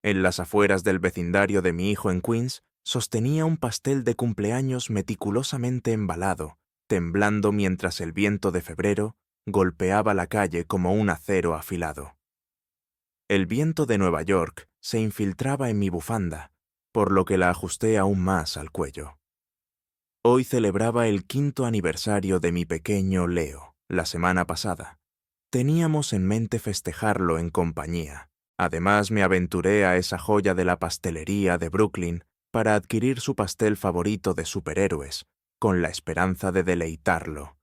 En las afueras del vecindario de mi hijo en Queens, sostenía un pastel de cumpleaños meticulosamente embalado, temblando mientras el viento de febrero golpeaba la calle como un acero afilado. El viento de Nueva York se infiltraba en mi bufanda, por lo que la ajusté aún más al cuello. Hoy celebraba el 5º aniversario de mi pequeño Leo, la semana pasada. Teníamos en mente festejarlo en compañía. Además, me aventuré a esa joya de la pastelería de Brooklyn para adquirir su pastel favorito de superhéroes, con la esperanza de deleitarlo.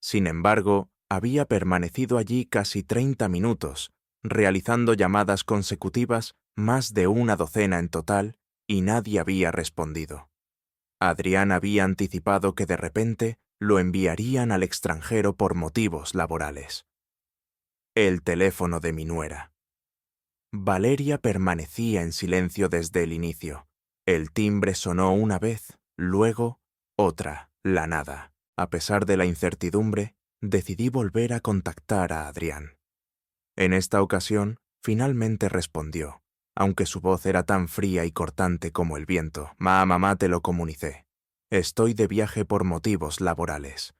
Sin embargo, había permanecido allí casi 30 minutos, realizando llamadas consecutivas, más de una docena en total, y nadie había respondido. Adrián había anticipado que de repente lo enviarían al extranjero por motivos laborales. El teléfono de mi nuera. Valeria permanecía en silencio desde el inicio. El timbre sonó una vez, luego otra, la nada. A pesar de la incertidumbre, decidí volver a contactar a Adrián. En esta ocasión, finalmente respondió, aunque su voz era tan fría y cortante como el viento. Mamá, te lo comuniqué. Estoy de viaje por motivos laborales.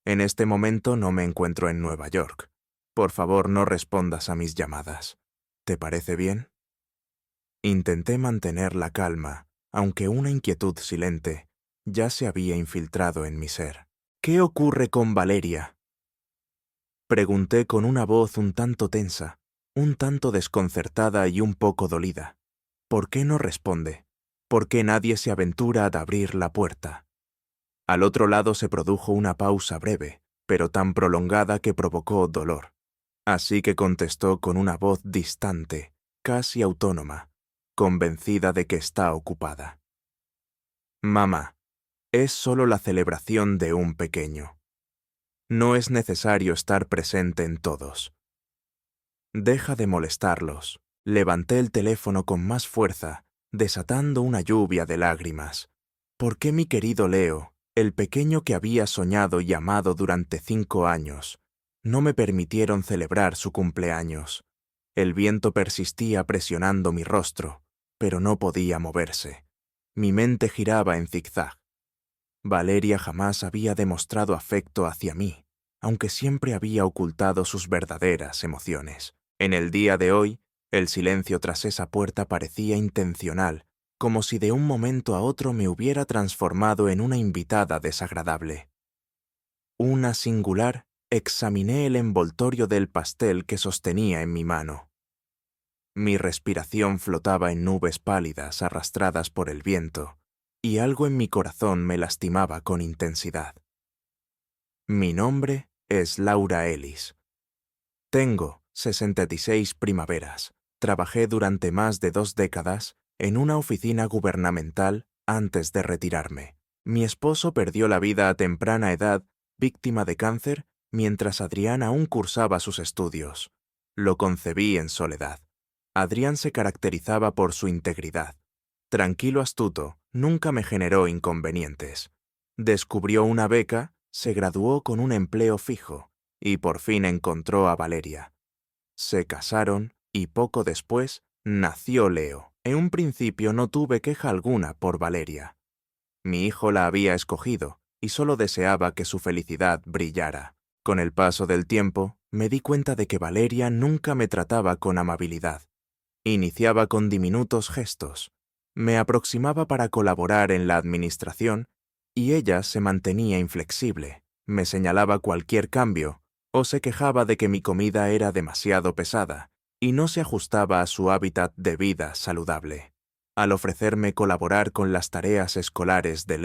En este momento no me encuentro en Nueva York. Por favor, no respondas a mis llamadas. ¿Te parece bien? Intenté mantener la calma, aunque una inquietud silente ya se había infiltrado en mi ser. ¿Qué ocurre con Valeria? Pregunté con una voz un tanto tensa, un tanto desconcertada y un poco dolida. ¿Por qué no responde? ¿Por qué nadie se aventura a abrir la puerta? Al otro lado se produjo una pausa breve, pero tan prolongada que provocó dolor. Así que contestó con una voz distante, casi autónoma, convencida de que está ocupada. Mamá, es solo la celebración de un pequeño. No es necesario estar presente en todos. Deja de molestarlos. Levanté el teléfono con más fuerza, desatando una lluvia de lágrimas. ¿Por qué mi querido Leo, el pequeño que había soñado y amado durante 5 años, no me permitieron celebrar su cumpleaños? El viento persistía presionando mi rostro, pero no podía moverse. Mi mente giraba en zigzag. Valeria jamás había demostrado afecto hacia mí, aunque siempre había ocultado sus verdaderas emociones. En el día de hoy, el silencio tras esa puerta parecía intencional, como si de un momento a otro me hubiera transformado en una invitada desagradable. Una singular, examiné el envoltorio del pastel que sostenía en mi mano. Mi respiración flotaba en nubes pálidas arrastradas por el viento, y algo en mi corazón me lastimaba con intensidad. Mi nombre es Laura Ellis. Tengo 66 primaveras. Trabajé durante más de 2 décadas en una oficina gubernamental antes de retirarme. Mi esposo perdió la vida a temprana edad, víctima de cáncer, mientras Adrián aún cursaba sus estudios. Lo concebí en soledad. Adrián se caracterizaba por su integridad. Tranquilo, astuto, nunca me generó inconvenientes. Descubrió una beca, se graduó con un empleo fijo y por fin encontró a Valeria. Se casaron y poco después nació Leo. En un principio no tuve queja alguna por Valeria. Mi hijo la había escogido y solo deseaba que su felicidad brillara. Con el paso del tiempo, me di cuenta de que Valeria nunca me trataba con amabilidad. Iniciaba con diminutos gestos. Me aproximaba para colaborar en la administración y ella se mantenía inflexible. Me señalaba cualquier cambio o se quejaba de que mi comida era demasiado pesada y no se ajustaba a su hábitat de vida saludable. Al ofrecerme colaborar con las tareas escolares de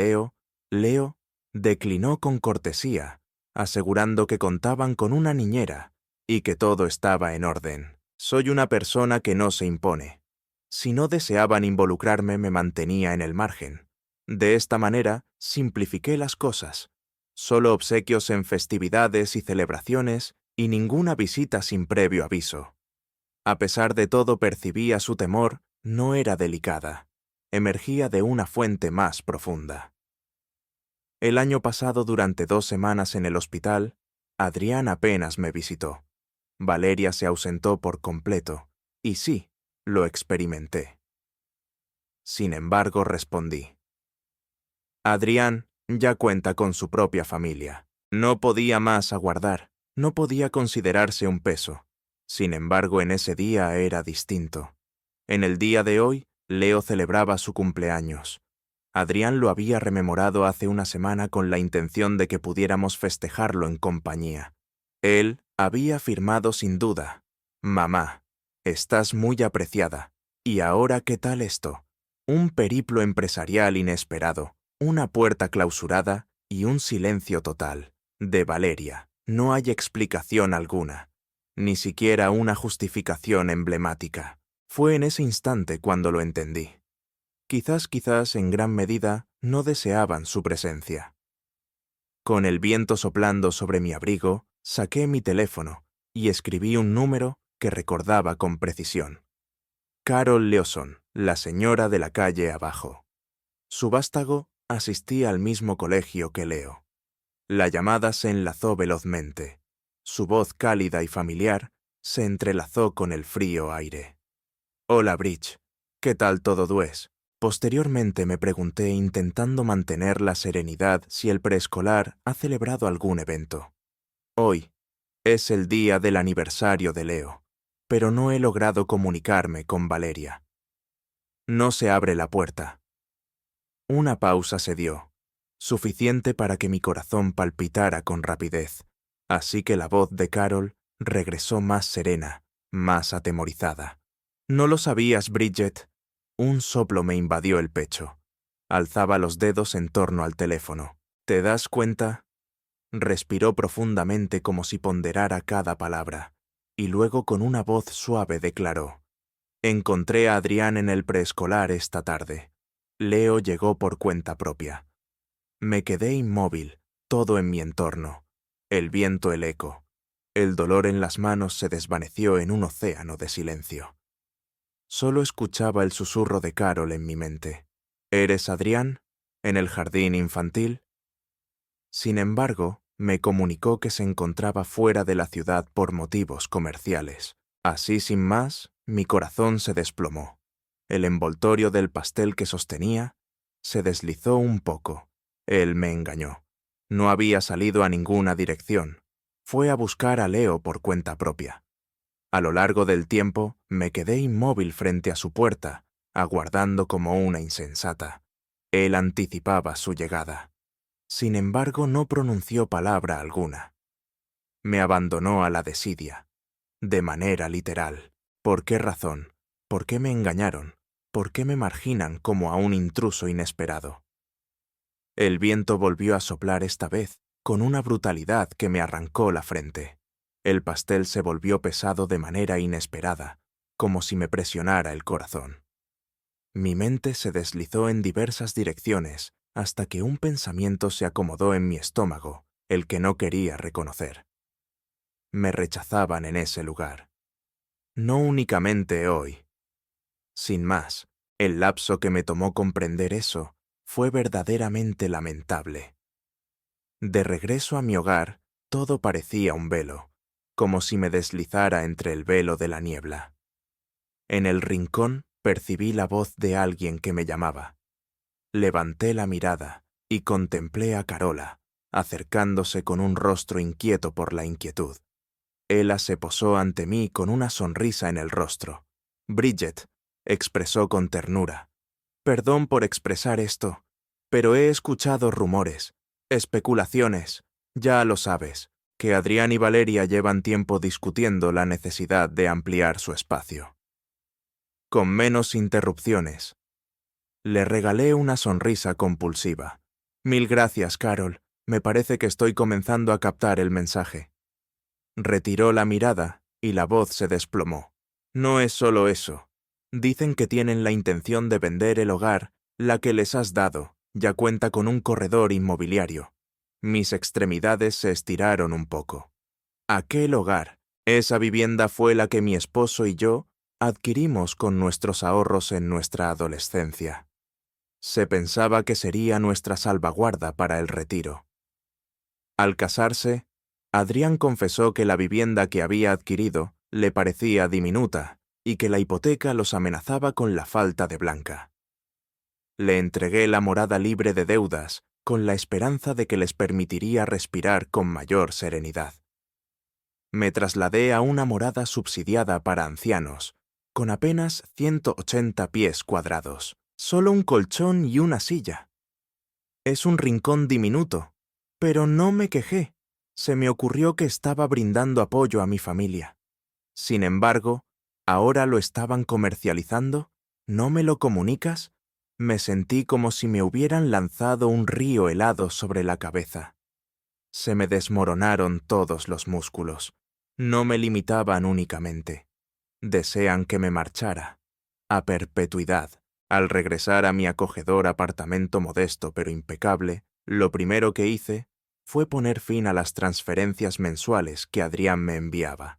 Leo declinó con cortesía, asegurando que contaban con una niñera y que todo estaba en orden. Soy una persona que no se impone. Si no deseaban involucrarme, me mantenía en el margen. De esta manera, simplifiqué las cosas. Solo obsequios en festividades y celebraciones y ninguna visita sin previo aviso. A pesar de todo, percibía su temor, no era delicada. Emergía de una fuente más profunda. El año pasado, durante 2 semanas en el hospital, Adrián apenas me visitó. Valeria se ausentó por completo, y sí, lo experimenté. Sin embargo, respondí. Adrián ya cuenta con su propia familia. No podía más aguardar, no podía considerarse un peso. Sin embargo, en ese día era distinto. En el día de hoy, Leo celebraba su cumpleaños. Adrián lo había rememorado hace una semana con la intención de que pudiéramos festejarlo en compañía. Él había afirmado sin duda: «Mamá, estás muy apreciada. ¿Y ahora qué tal esto? Un periplo empresarial inesperado, una puerta clausurada y un silencio total. De Valeria, no hay explicación alguna, ni siquiera una justificación emblemática». Fue en ese instante cuando lo entendí. Quizás, en gran medida, no deseaban su presencia. Con el viento soplando sobre mi abrigo, saqué mi teléfono y escribí un número que recordaba con precisión. Carol Leoson, la señora de la calle abajo. Su vástago asistía al mismo colegio que Leo. La llamada se enlazó velozmente. Su voz cálida y familiar se entrelazó con el frío aire. «Hola, Bridge. ¿Qué tal todo, Dues?» Posteriormente me pregunté, intentando mantener la serenidad, si el preescolar ha celebrado algún evento. Hoy es el día del aniversario de Leo, pero no he logrado comunicarme con Valeria. No se abre la puerta. Una pausa se dio, suficiente para que mi corazón palpitara con rapidez, así que la voz de Carol regresó más serena, más atemorizada. «¿No lo sabías, Bridget?» Un soplo me invadió el pecho. Alzaba los dedos en torno al teléfono. «¿Te das cuenta?» Respiró profundamente como si ponderara cada palabra, y luego con una voz suave declaró: «Encontré a Adrián en el preescolar esta tarde. Leo llegó por cuenta propia». Me quedé inmóvil, todo en mi entorno. El viento, el eco. El dolor en las manos se desvaneció en un océano de silencio. Solo escuchaba el susurro de Carol en mi mente. «¿Eres Adrián? ¿En el jardín infantil?» Sin embargo, me comunicó que se encontraba fuera de la ciudad por motivos comerciales. Así, sin más, mi corazón se desplomó. El envoltorio del pastel que sostenía se deslizó un poco. Él me engañó. No había salido a ninguna dirección. Fue a buscar a Leo por cuenta propia. A lo largo del tiempo, me quedé inmóvil frente a su puerta, aguardando como una insensata. Él anticipaba su llegada. Sin embargo, no pronunció palabra alguna. Me abandonó a la desidia, de manera literal. ¿Por qué razón? ¿Por qué me engañaron? ¿Por qué me marginan como a un intruso inesperado? El viento volvió a soplar esta vez, con una brutalidad que me arrancó la frente. El pastel se volvió pesado de manera inesperada, como si me presionara el corazón. Mi mente se deslizó en diversas direcciones hasta que un pensamiento se acomodó en mi estómago, el que no quería reconocer. Me rechazaban en ese lugar. No únicamente hoy. Sin más, el lapso que me tomó comprender eso fue verdaderamente lamentable. De regreso a mi hogar, todo parecía un velo, como si me deslizara entre el velo de la niebla. En el rincón percibí la voz de alguien que me llamaba. Levanté la mirada y contemplé a Carola, acercándose con un rostro inquieto por la inquietud. Ella se posó ante mí con una sonrisa en el rostro. «Bridget», expresó con ternura. «Perdón por expresar esto, pero he escuchado rumores, especulaciones, ya lo sabes, que Adrián y Valeria llevan tiempo discutiendo la necesidad de ampliar su espacio. Con menos interrupciones». Le regalé una sonrisa compulsiva. «Mil gracias, Carol. Me parece que estoy comenzando a captar el mensaje». Retiró la mirada y la voz se desplomó. «No es solo eso. Dicen que tienen la intención de vender el hogar, la que les has dado. Ya cuenta con un corredor inmobiliario». Mis extremidades se estiraron un poco. Aquel hogar, esa vivienda fue la que mi esposo y yo adquirimos con nuestros ahorros en nuestra adolescencia. Se pensaba que sería nuestra salvaguarda para el retiro. Al casarse, Adrián confesó que la vivienda que había adquirido le parecía diminuta y que la hipoteca los amenazaba con la falta de Blanca. Le entregué la morada libre de deudas, con la esperanza de que les permitiría respirar con mayor serenidad. Me trasladé a una morada subsidiada para ancianos, con apenas 180 pies cuadrados, solo un colchón y una silla. Es un rincón diminuto, pero no me quejé. Se me ocurrió que estaba brindando apoyo a mi familia. Sin embargo, ¿ahora lo estaban comercializando? ¿No me lo comunicas? Me sentí como si me hubieran lanzado un río helado sobre la cabeza. Se me desmoronaron todos los músculos. No me limitaban únicamente. Desean que me marchara. A perpetuidad. Al regresar a mi acogedor apartamento modesto pero impecable, lo primero que hice fue poner fin a las transferencias mensuales que Adrián me enviaba.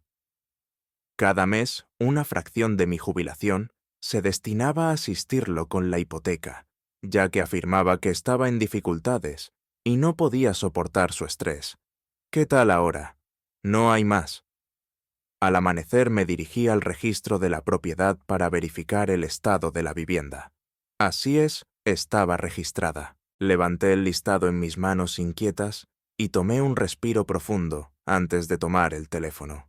Cada mes, una fracción de mi jubilación se destinaba a asistirlo con la hipoteca, ya que afirmaba que estaba en dificultades y no podía soportar su estrés. ¿Qué tal ahora? No hay más. Al amanecer me dirigí al registro de la propiedad para verificar el estado de la vivienda. Así es, estaba registrada. Levanté el listado en mis manos inquietas y tomé un respiro profundo antes de tomar el teléfono.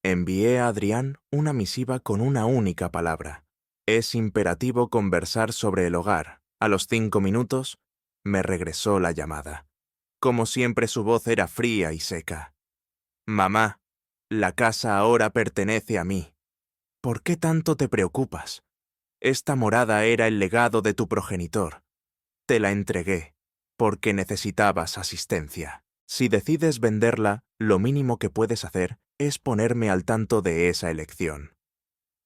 Envié a Adrián una misiva con una única palabra. Es imperativo conversar sobre el hogar. A los 5 minutos, me regresó la llamada. Como siempre, su voz era fría y seca. Mamá, la casa ahora pertenece a mí. ¿Por qué tanto te preocupas? Esta morada era el legado de tu progenitor. Te la entregué, porque necesitabas asistencia. Si decides venderla, lo mínimo que puedes hacer es ponerme al tanto de esa elección.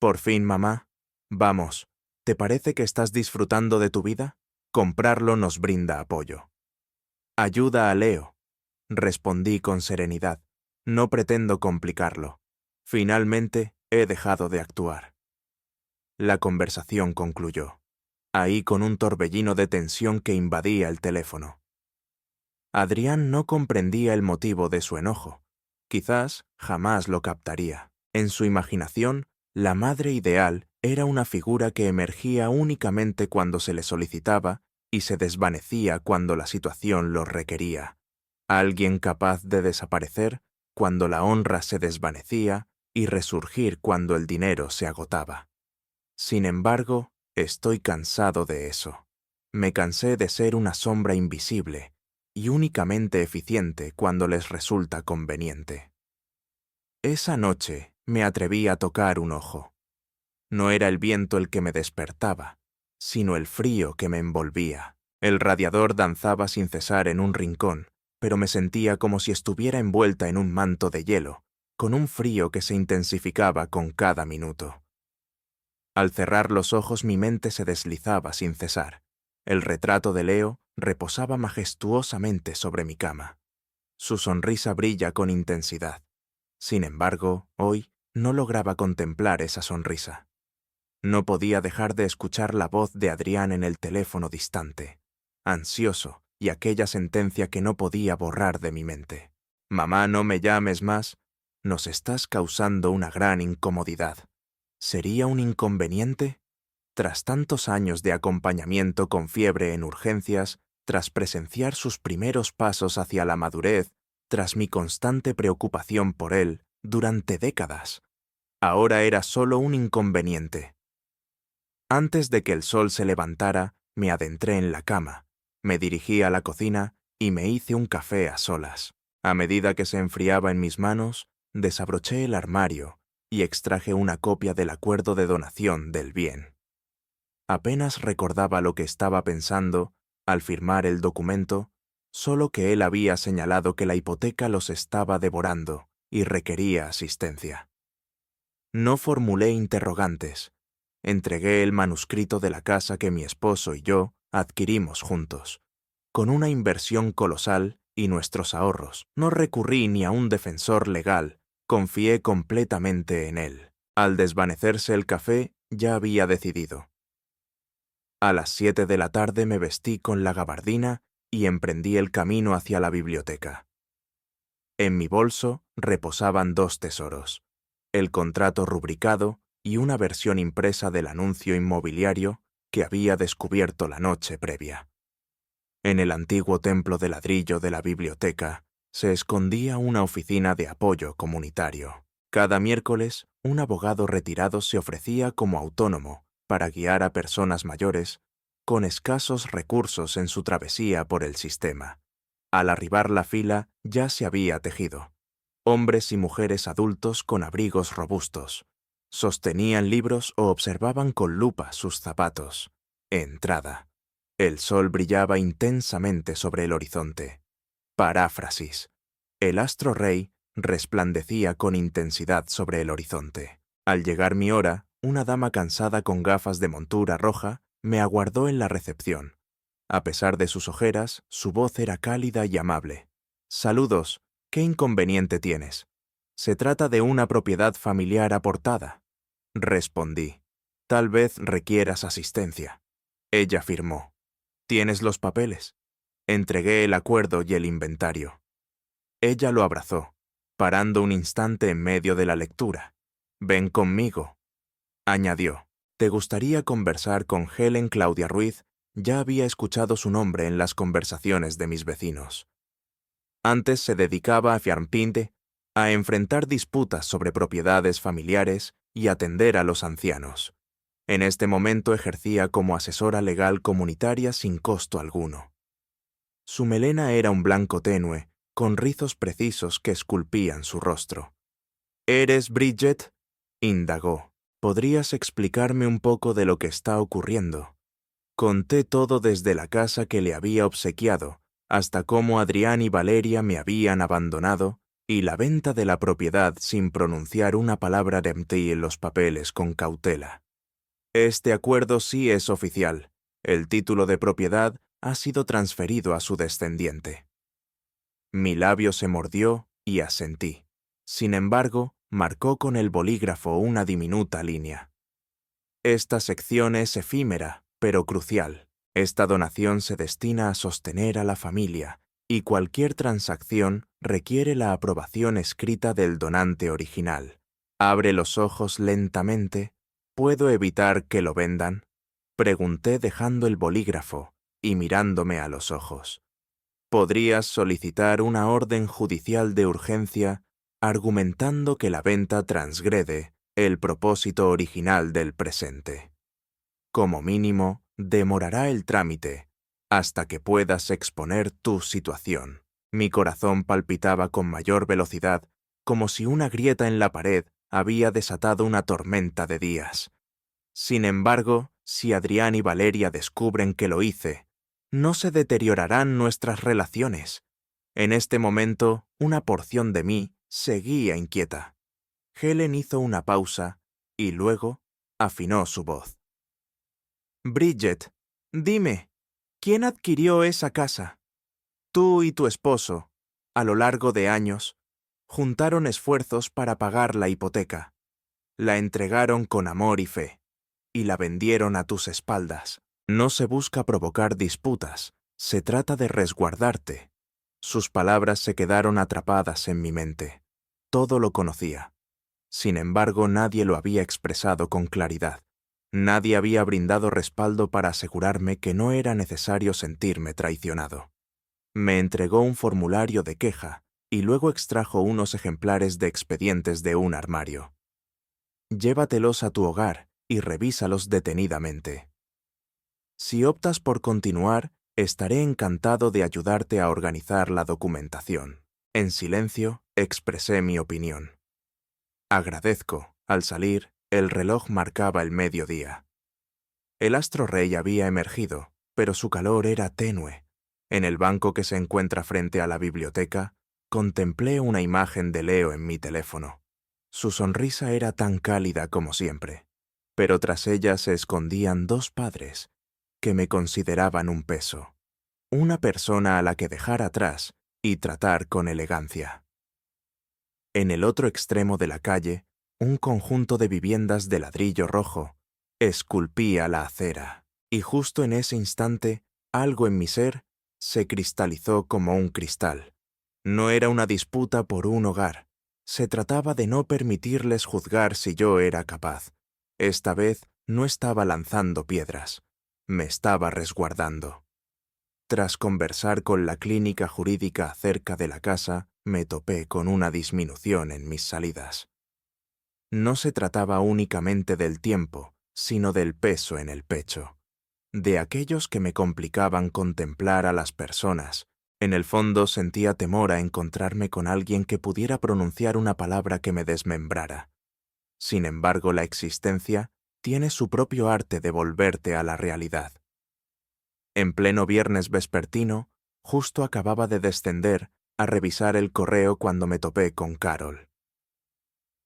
Por fin, mamá. Vamos, ¿te parece que estás disfrutando de tu vida? Comprarlo nos brinda apoyo. Ayuda a Leo. Respondí con serenidad. No pretendo complicarlo. Finalmente, he dejado de actuar. La conversación concluyó, ahí con un torbellino de tensión que invadía el teléfono. Adrián no comprendía el motivo de su enojo. Quizás jamás lo captaría. En su imaginación, la madre ideal era una figura que emergía únicamente cuando se le solicitaba y se desvanecía cuando la situación lo requería. Alguien capaz de desaparecer cuando la honra se desvanecía y resurgir cuando el dinero se agotaba. Sin embargo, estoy cansado de eso. Me cansé de ser una sombra invisible y únicamente eficiente cuando les resulta conveniente. Esa noche me atreví a tocar un ojo. No era el viento el que me despertaba, sino el frío que me envolvía. El radiador danzaba sin cesar en un rincón, pero me sentía como si estuviera envuelta en un manto de hielo, con un frío que se intensificaba con cada minuto. Al cerrar los ojos mi mente se deslizaba sin cesar. El retrato de Leo reposaba majestuosamente sobre mi cama. Su sonrisa brilla con intensidad. Sin embargo, hoy no lograba contemplar esa sonrisa. No podía dejar de escuchar la voz de Adrián en el teléfono distante, ansioso, y aquella sentencia que no podía borrar de mi mente. Mamá, no me llames más. Nos estás causando una gran incomodidad. ¿Sería un inconveniente? Tras tantos años de acompañamiento con fiebre en urgencias, tras presenciar sus primeros pasos hacia la madurez, tras mi constante preocupación por él durante décadas, ahora era solo un inconveniente. Antes de que el sol se levantara, me adentré en la cama, me dirigí a la cocina y me hice un café a solas. A medida que se enfriaba en mis manos, desabroché el armario y extraje una copia del acuerdo de donación del bien. Apenas recordaba lo que estaba pensando al firmar el documento, solo que él había señalado que la hipoteca los estaba devorando y requería asistencia. No formulé interrogantes. Entregué el manuscrito de la casa que mi esposo y yo adquirimos juntos. Con una inversión colosal y nuestros ahorros, no recurrí ni a un defensor legal, confié completamente en él. Al desvanecerse el café, ya había decidido. A las 7 de la tarde me vestí con la gabardina y emprendí el camino hacia la biblioteca. En mi bolso reposaban 2 tesoros, el contrato rubricado y una versión impresa del anuncio inmobiliario que había descubierto la noche previa. En el antiguo templo de ladrillo de la biblioteca se escondía una oficina de apoyo comunitario. Cada miércoles, un abogado retirado se ofrecía como autónomo para guiar a personas mayores con escasos recursos en su travesía por el sistema. Al arribar la fila ya se había tejido. Hombres y mujeres adultos con abrigos robustos. Sostenían libros o observaban con lupa sus zapatos. Entrada. El sol brillaba intensamente sobre el horizonte. Paráfrasis. El astro rey resplandecía con intensidad sobre el horizonte. Al llegar mi hora, una dama cansada con gafas de montura roja me aguardó en la recepción. A pesar de sus ojeras, su voz era cálida y amable. «Saludos, ¿qué inconveniente tienes? Se trata de una propiedad familiar aportada». Respondí. «Tal vez requieras asistencia». Ella afirmó. «¿Tienes los papeles?» Entregué el acuerdo y el inventario. Ella lo abrazó, parando un instante en medio de la lectura. «Ven conmigo», añadió. «¿Te gustaría conversar con Helen Claudia Ruiz?» Ya había escuchado su nombre en las conversaciones de mis vecinos. Antes se dedicaba a Fiarpinte a enfrentar disputas sobre propiedades familiares y atender a los ancianos. En este momento ejercía como asesora legal comunitaria sin costo alguno. Su melena era un blanco tenue, con rizos precisos que esculpían su rostro. «¿Eres Bridget?», indagó. «¿Podrías explicarme un poco de lo que está ocurriendo?». Conté todo desde la casa que le había obsequiado, hasta cómo Adrián y Valeria me habían abandonado, y la venta de la propiedad sin pronunciar una palabra de empty en los papeles con cautela. «Este acuerdo sí es oficial. El título de propiedad ha sido transferido a su descendiente». Mi labio se mordió y asentí. Sin embargo, marcó con el bolígrafo una diminuta línea. «Esta sección es efímera, pero crucial. Esta donación se destina a sostener a la familia, y cualquier transacción requiere la aprobación escrita del donante original. Abre los ojos lentamente. ¿Puedo evitar que lo vendan?», pregunté dejando el bolígrafo y mirándome a los ojos. «Podrías solicitar una orden judicial de urgencia argumentando que la venta transgrede el propósito original del presente. Como mínimo, demorará el trámite hasta que puedas exponer tu situación». Mi corazón palpitaba con mayor velocidad, como si una grieta en la pared había desatado una tormenta de días. Sin embargo, si Adrián y Valeria descubren que lo hice, no se deteriorarán nuestras relaciones. En este momento, una porción de mí seguía inquieta. Helen hizo una pausa y luego afinó su voz. «Bridget, dime, ¿quién adquirió esa casa? Tú y tu esposo, a lo largo de años, juntaron esfuerzos para pagar la hipoteca. La entregaron con amor y fe, y la vendieron a tus espaldas. No se busca provocar disputas, se trata de resguardarte». Sus palabras se quedaron atrapadas en mi mente. Todo lo conocía. Sin embargo, nadie lo había expresado con claridad. Nadie había brindado respaldo para asegurarme que no era necesario sentirme traicionado. Me entregó un formulario de queja y luego extrajo unos ejemplares de expedientes de un armario. «Llévatelos a tu hogar y revísalos detenidamente. Si optas por continuar, estaré encantado de ayudarte a organizar la documentación». En silencio, expresé mi opinión. «Agradezco». Al salir, el reloj marcaba el mediodía. El astro rey había emergido, pero su calor era tenue. En el banco que se encuentra frente a la biblioteca, contemplé una imagen de Leo en mi teléfono. Su sonrisa era tan cálida como siempre, pero tras ella se escondían dos padres que me consideraban un peso, una persona a la que dejar atrás y tratar con elegancia. En el otro extremo de la calle, un conjunto de viviendas de ladrillo rojo esculpía la acera, y justo en ese instante, algo en mi ser se cristalizó como un cristal. No era una disputa por un hogar. Se trataba de no permitirles juzgar si yo era capaz. Esta vez no estaba lanzando piedras. Me estaba resguardando. Tras conversar con la clínica jurídica acerca de la casa, me topé con una disminución en mis salidas. No se trataba únicamente del tiempo, sino del peso en el pecho, de aquellos que me complicaban contemplar a las personas. En el fondo sentía temor a encontrarme con alguien que pudiera pronunciar una palabra que me desmembrara. Sin embargo, la existencia tiene su propio arte de volverte a la realidad. En pleno viernes vespertino, justo acababa de descender a revisar el correo cuando me topé con Carol.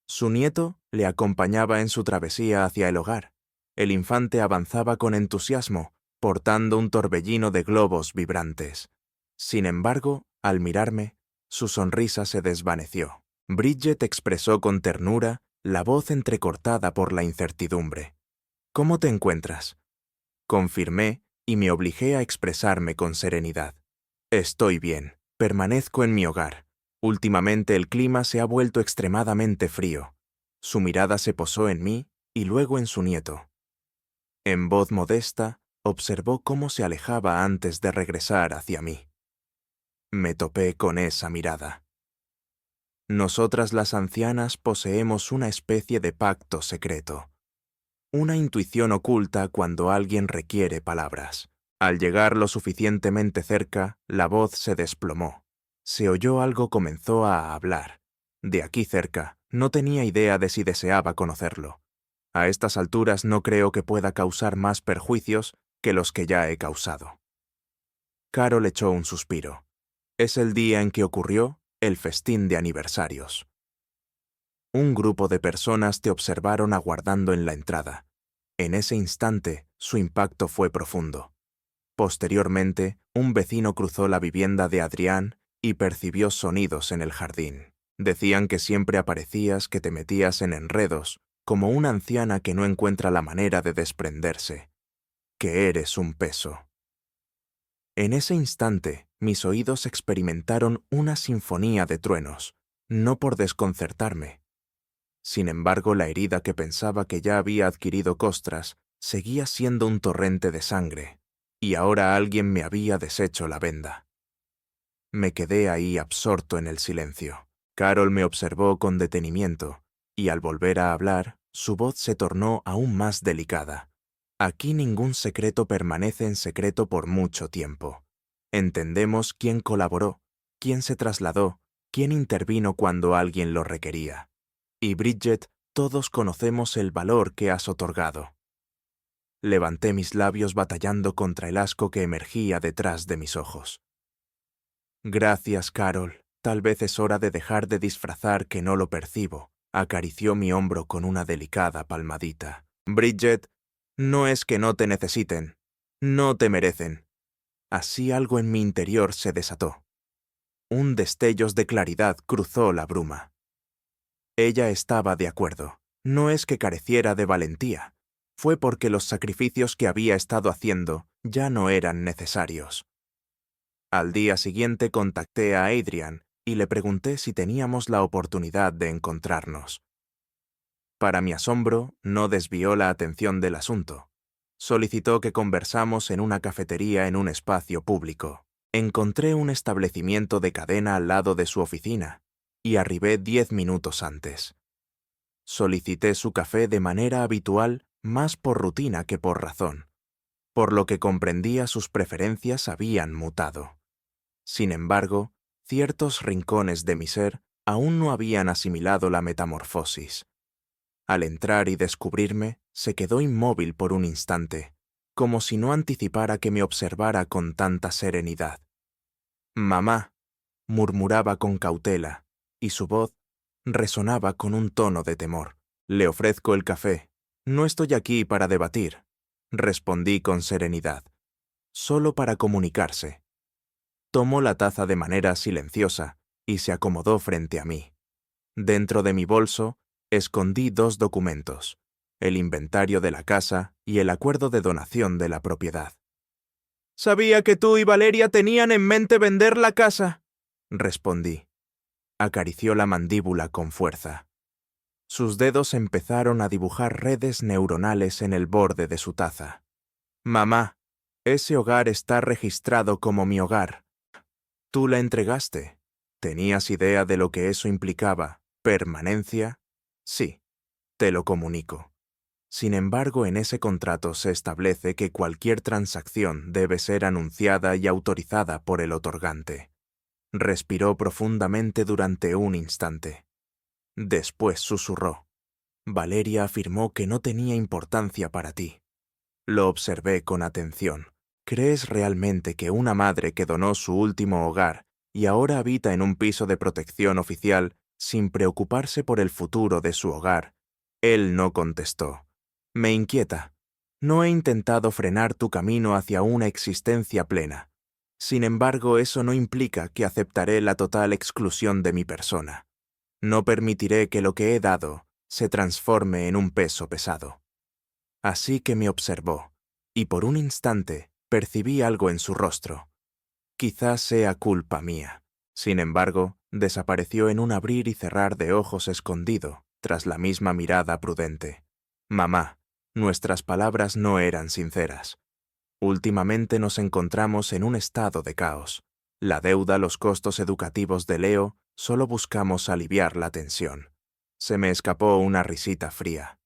Su nieto le acompañaba en su travesía hacia el hogar. El infante avanzaba con entusiasmo, portando un torbellino de globos vibrantes. Sin embargo, al mirarme, su sonrisa se desvaneció. Bridget expresó con ternura, la voz entrecortada por la incertidumbre. «¿Cómo te encuentras?». Confirmé y me obligué a expresarme con serenidad. «Estoy bien. Permanezco en mi hogar. Últimamente el clima se ha vuelto extremadamente frío». Su mirada se posó en mí y luego en su nieto. En voz modesta, observó cómo se alejaba antes de regresar hacia mí. Me topé con esa mirada. Nosotras las ancianas poseemos una especie de pacto secreto. Una intuición oculta cuando alguien requiere palabras. Al llegar lo suficientemente cerca, la voz se desplomó. Se oyó algo comenzó a hablar. De aquí cerca, no tenía idea de si deseaba conocerlo. A estas alturas no creo que pueda causar más perjuicios que los que ya he causado. Carol echó un suspiro. Es el día en que ocurrió el festín de aniversarios. Un grupo de personas te observaron aguardando en la entrada. En ese instante, su impacto fue profundo. Posteriormente, un vecino cruzó la vivienda de Adrián y percibió sonidos en el jardín. Decían que siempre aparecías, que te metías en enredos, como una anciana que no encuentra la manera de desprenderse. Que eres un peso. En ese instante, mis oídos experimentaron una sinfonía de truenos, no por desconcertarme. Sin embargo, la herida que pensaba que ya había adquirido costras seguía siendo un torrente de sangre, y ahora alguien me había deshecho la venda. Me quedé ahí absorto en el silencio. Carol me observó con detenimiento, y al volver a hablar, su voz se tornó aún más delicada. Aquí ningún secreto permanece en secreto por mucho tiempo. Entendemos quién colaboró, quién se trasladó, quién intervino cuando alguien lo requería. Y Bridget, todos conocemos el valor que has otorgado. Levanté mis labios batallando contra el asco que emergía detrás de mis ojos. Gracias, Carol. Tal vez es hora de dejar de disfrazar que no lo percibo. Acarició mi hombro con una delicada palmadita. Bridget, no es que no te necesiten. No te merecen. Así algo en mi interior se desató. Un destello de claridad cruzó la bruma. Ella estaba de acuerdo. No es que careciera de valentía. Fue porque los sacrificios que había estado haciendo ya no eran necesarios. Al día siguiente contacté a Adrian y le pregunté si teníamos la oportunidad de encontrarnos. Para mi asombro, no desvió la atención del asunto. Solicitó que conversamos en una cafetería en un espacio público. Encontré un establecimiento de cadena al lado de su oficina y arribé 10 minutos antes. Solicité su café de manera habitual, más por rutina que por razón, por lo que comprendía sus preferencias habían mutado. Sin embargo, ciertos rincones de mi ser aún no habían asimilado la metamorfosis. Al entrar y descubrirme, se quedó inmóvil por un instante, como si no anticipara que me observara con tanta serenidad. «Mamá», murmuraba con cautela, y su voz resonaba con un tono de temor. «Le ofrezco el café. No estoy aquí para debatir», respondí con serenidad. «Solo para comunicarse». Tomó la taza de manera silenciosa y se acomodó frente a mí. Dentro de mi bolso, escondí 2 documentos, el inventario de la casa y el acuerdo de donación de la propiedad. «Sabía que tú y Valeria tenían en mente vender la casa», respondí. Acarició la mandíbula con fuerza. Sus dedos empezaron a dibujar redes neuronales en el borde de su taza. Mamá, ese hogar está registrado como mi hogar. Tú la entregaste. ¿Tenías idea de lo que eso implicaba? ¿Permanencia? Sí, te lo comunico. Sin embargo, en ese contrato se establece que cualquier transacción debe ser anunciada y autorizada por el otorgante. Respiró profundamente durante un instante. Después susurró. Valeria afirmó que no tenía importancia para ti. Lo observé con atención. ¿Crees realmente que una madre que donó su último hogar y ahora habita en un piso de protección oficial sin preocuparse por el futuro de su hogar? Él no contestó. Me inquieta. No he intentado frenar tu camino hacia una existencia plena. Sin embargo, eso no implica que aceptaré la total exclusión de mi persona. No permitiré que lo que he dado se transforme en un peso pesado. Así que me observó, y por un instante percibí algo en su rostro. Quizás sea culpa mía. Sin embargo, desapareció en un abrir y cerrar de ojos escondido, tras la misma mirada prudente. Mamá, nuestras palabras no eran sinceras. Últimamente nos encontramos en un estado de caos. La deuda, los costos educativos de Leo, solo buscamos aliviar la tensión. Se me escapó una risita fría.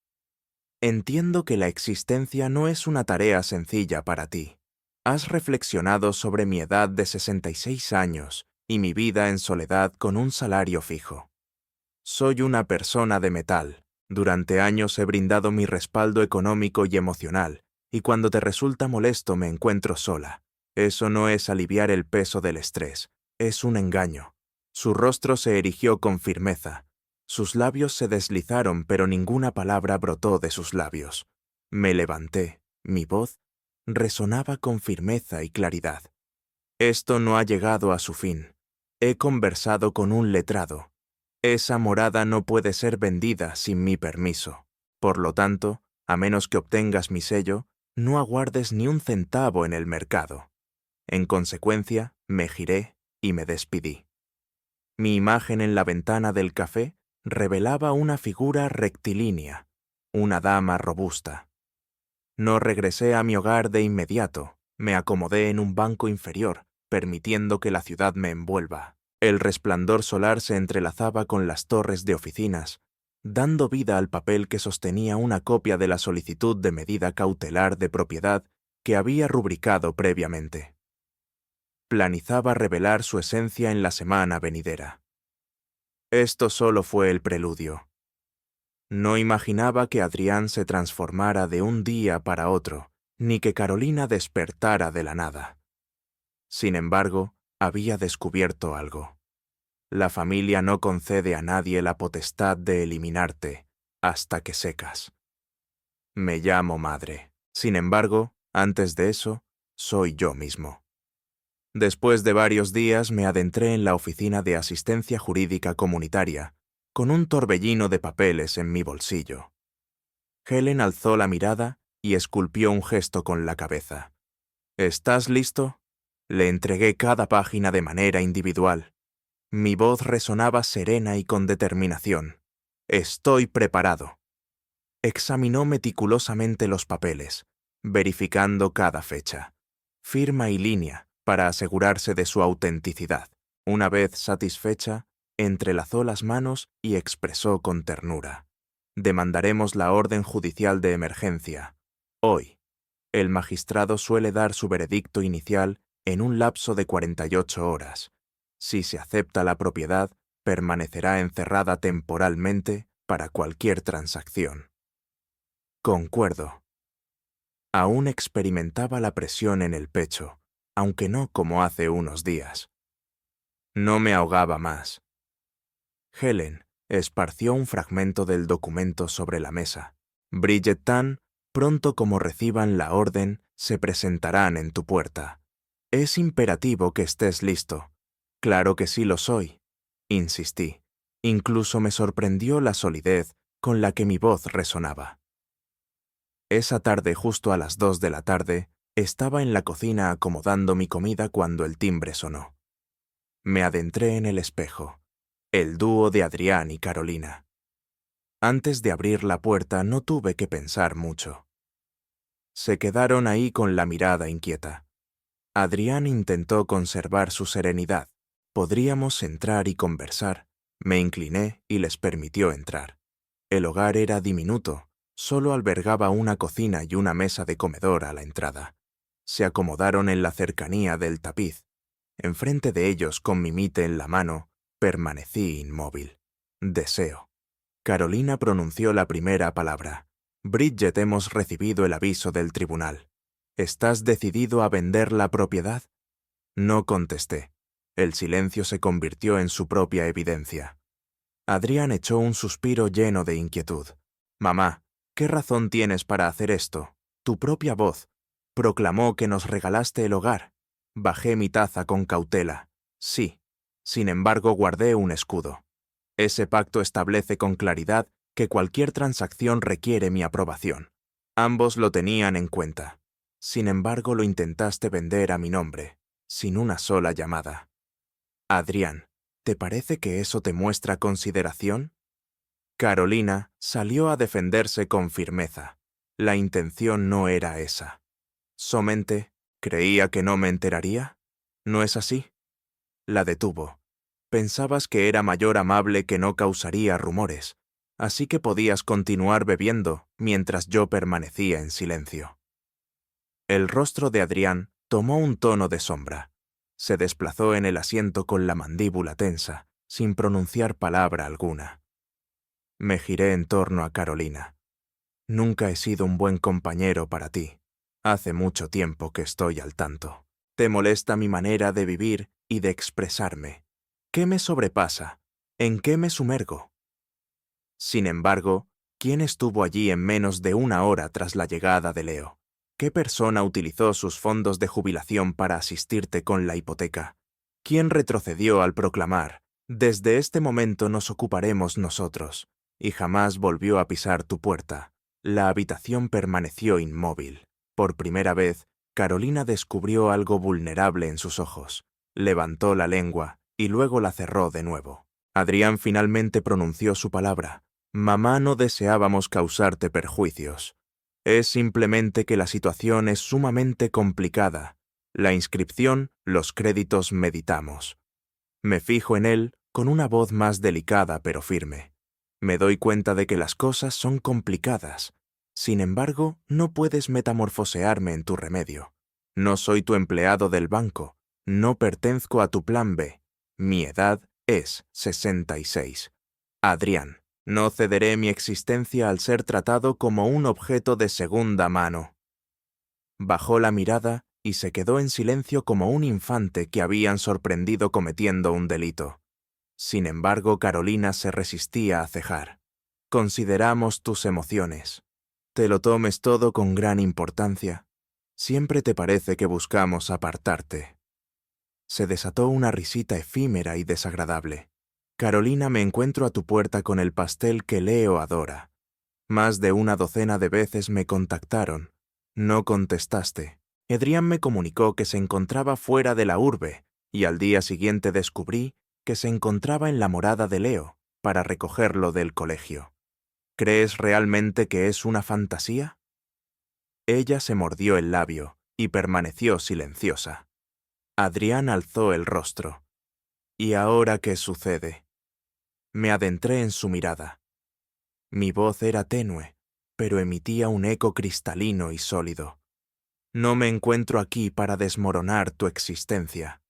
Entiendo que la existencia no es una tarea sencilla para ti. Has reflexionado sobre mi edad de 66 años y mi vida en soledad con un salario fijo. Soy una persona de metal. Durante años he brindado mi respaldo económico y emocional, y cuando te resulta molesto me encuentro sola. Eso no es aliviar el peso del estrés, es un engaño. Su rostro se erigió con firmeza. Sus labios se deslizaron, pero ninguna palabra brotó de sus labios. Me levanté. Mi voz resonaba con firmeza y claridad. Esto no ha llegado a su fin. He conversado con un letrado. Esa morada no puede ser vendida sin mi permiso. Por lo tanto, a menos que obtengas mi sello, no aguardes ni un centavo en el mercado. En consecuencia, me giré y me despedí. Mi imagen en la ventana del café revelaba una figura rectilínea, una dama robusta. No regresé a mi hogar de inmediato, me acomodé en un banco inferior, permitiendo que la ciudad me envuelva. El resplandor solar se entrelazaba con las torres de oficinas, dando vida al papel que sostenía una copia de la solicitud de medida cautelar de propiedad que había rubricado previamente. Planizaba revelar su esencia en la semana venidera. Esto solo fue el preludio. No imaginaba que Adrián se transformara de un día para otro, ni que Carolina despertara de la nada. Sin embargo, había descubierto algo. La familia no concede a nadie la potestad de eliminarte hasta que secas. Me llamo madre. Sin embargo, antes de eso, soy yo mismo. Después de varios días me adentré en la oficina de asistencia jurídica comunitaria, con un torbellino de papeles en mi bolsillo. Helen alzó la mirada y esculpió un gesto con la cabeza. ¿Estás listo? Le entregué cada página de manera individual. Mi voz resonaba serena y con determinación. Estoy preparado. Examinó meticulosamente los papeles, verificando cada fecha, firma y línea, para asegurarse de su autenticidad. Una vez satisfecha, entrelazó las manos y expresó con ternura. Demandaremos la orden judicial de emergencia. Hoy. El magistrado suele dar su veredicto inicial en un lapso de 48 horas. Si se acepta la propiedad, permanecerá encerrada temporalmente para cualquier transacción. Concuerdo. Aún experimentaba la presión en el pecho, aunque no como hace unos días. No me ahogaba más. Helen esparció un fragmento del documento sobre la mesa. Bridget Tan, pronto como reciban la orden, se presentarán en tu puerta. Es imperativo que estés listo. Claro que sí lo soy, insistí. Incluso me sorprendió la solidez con la que mi voz resonaba. Esa tarde, justo a las 2 de la tarde, estaba en la cocina acomodando mi comida cuando el timbre sonó. Me adentré en el espejo, el dúo de Adrián y Carolina. Antes de abrir la puerta no tuve que pensar mucho. Se quedaron ahí con la mirada inquieta. Adrián intentó conservar su serenidad. Podríamos entrar y conversar. Me incliné y les permitió entrar. El hogar era diminuto, solo albergaba una cocina y una mesa de comedor a la entrada. Se acomodaron en la cercanía del tapiz. Enfrente de ellos, con mi mite en la mano, permanecí inmóvil. Deseo. Carolina pronunció la primera palabra. Bridget, hemos recibido el aviso del tribunal. ¿Estás decidido a vender la propiedad? No contesté. El silencio se convirtió en su propia evidencia. Adrián echó un suspiro lleno de inquietud. Mamá, ¿qué razón tienes para hacer esto? Tu propia voz proclamó que nos regalaste el hogar. Bajé mi taza con cautela. Sí. Sin embargo, guardé un escudo. Ese pacto establece con claridad que cualquier transacción requiere mi aprobación. Ambos lo tenían en cuenta. Sin embargo, lo intentaste vender a mi nombre, sin una sola llamada. Adrián, ¿te parece que eso te muestra consideración? Carolina salió a defenderse con firmeza. La intención no era esa. ¿Somente creía que no me enteraría? ¿No es así? La detuvo. Pensabas que era mayor amable que no causaría rumores, así que podías continuar bebiendo mientras yo permanecía en silencio. El rostro de Adrián tomó un tono de sombra. Se desplazó en el asiento con la mandíbula tensa, sin pronunciar palabra alguna. Me giré en torno a Carolina. Nunca he sido un buen compañero para ti. Hace mucho tiempo que estoy al tanto. Te molesta mi manera de vivir y de expresarme. ¿Qué me sobrepasa? ¿En qué me sumergo? Sin embargo, ¿quién estuvo allí en menos de una hora tras la llegada de Leo? ¿Qué persona utilizó sus fondos de jubilación para asistirte con la hipoteca? ¿Quién retrocedió al proclamar, desde este momento nos ocuparemos nosotros, y jamás volvió a pisar tu puerta? La habitación permaneció inmóvil. Por primera vez, Carolina descubrió algo vulnerable en sus ojos. Levantó la lengua y luego la cerró de nuevo. Adrián finalmente pronunció su palabra. Mamá, no deseábamos causarte perjuicios. Es simplemente que la situación es sumamente complicada. La inscripción, los créditos, meditamos. Me fijo en él con una voz más delicada pero firme. Me doy cuenta de que las cosas son complicadas. Sin embargo, no puedes metamorfosearme en tu remedio. No soy tu empleado del banco. No pertenezco a tu plan B. Mi edad es 66. Adrián, no cederé mi existencia al ser tratado como un objeto de segunda mano. Bajó la mirada y se quedó en silencio como un infante que habían sorprendido cometiendo un delito. Sin embargo, Carolina se resistía a cejar. Consideramos tus emociones. Te lo tomes todo con gran importancia. Siempre te parece que buscamos apartarte. Se desató una risita efímera y desagradable. Carolina, me encuentro a tu puerta con el pastel que Leo adora. Más de una docena de veces me contactaron. No contestaste. Adrián me comunicó que se encontraba fuera de la urbe y al día siguiente descubrí que se encontraba en la morada de Leo para recogerlo del colegio. ¿Crees realmente que es una fantasía? Ella se mordió el labio y permaneció silenciosa. Adrián alzó el rostro. ¿Y ahora qué sucede? Me adentré en su mirada. Mi voz era tenue, pero emitía un eco cristalino y sólido. No me encuentro aquí para desmoronar tu existencia.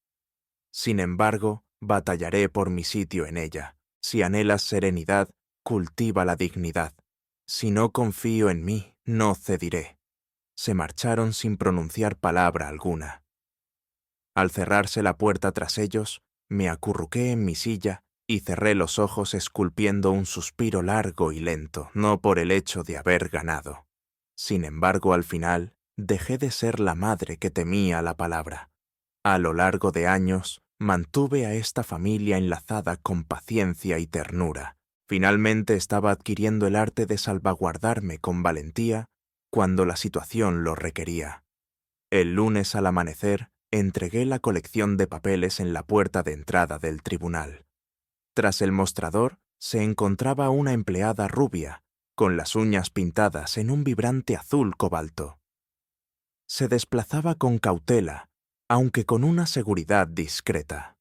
Sin embargo, batallaré por mi sitio en ella. Si anhelas serenidad, cultiva la dignidad. Si no confío en mí, no cediré. Se marcharon sin pronunciar palabra alguna. Al cerrarse la puerta tras ellos, me acurruqué en mi silla y cerré los ojos esculpiendo un suspiro largo y lento, no por el hecho de haber ganado. Sin embargo, al final, dejé de ser la madre que temía la palabra. A lo largo de años, mantuve a esta familia enlazada con paciencia y ternura. Finalmente estaba adquiriendo el arte de salvaguardarme con valentía cuando la situación lo requería. El lunes al amanecer, entregué la colección de papeles en la puerta de entrada del tribunal. Tras el mostrador se encontraba una empleada rubia, con las uñas pintadas en un vibrante azul cobalto. Se desplazaba con cautela, aunque con una seguridad discreta.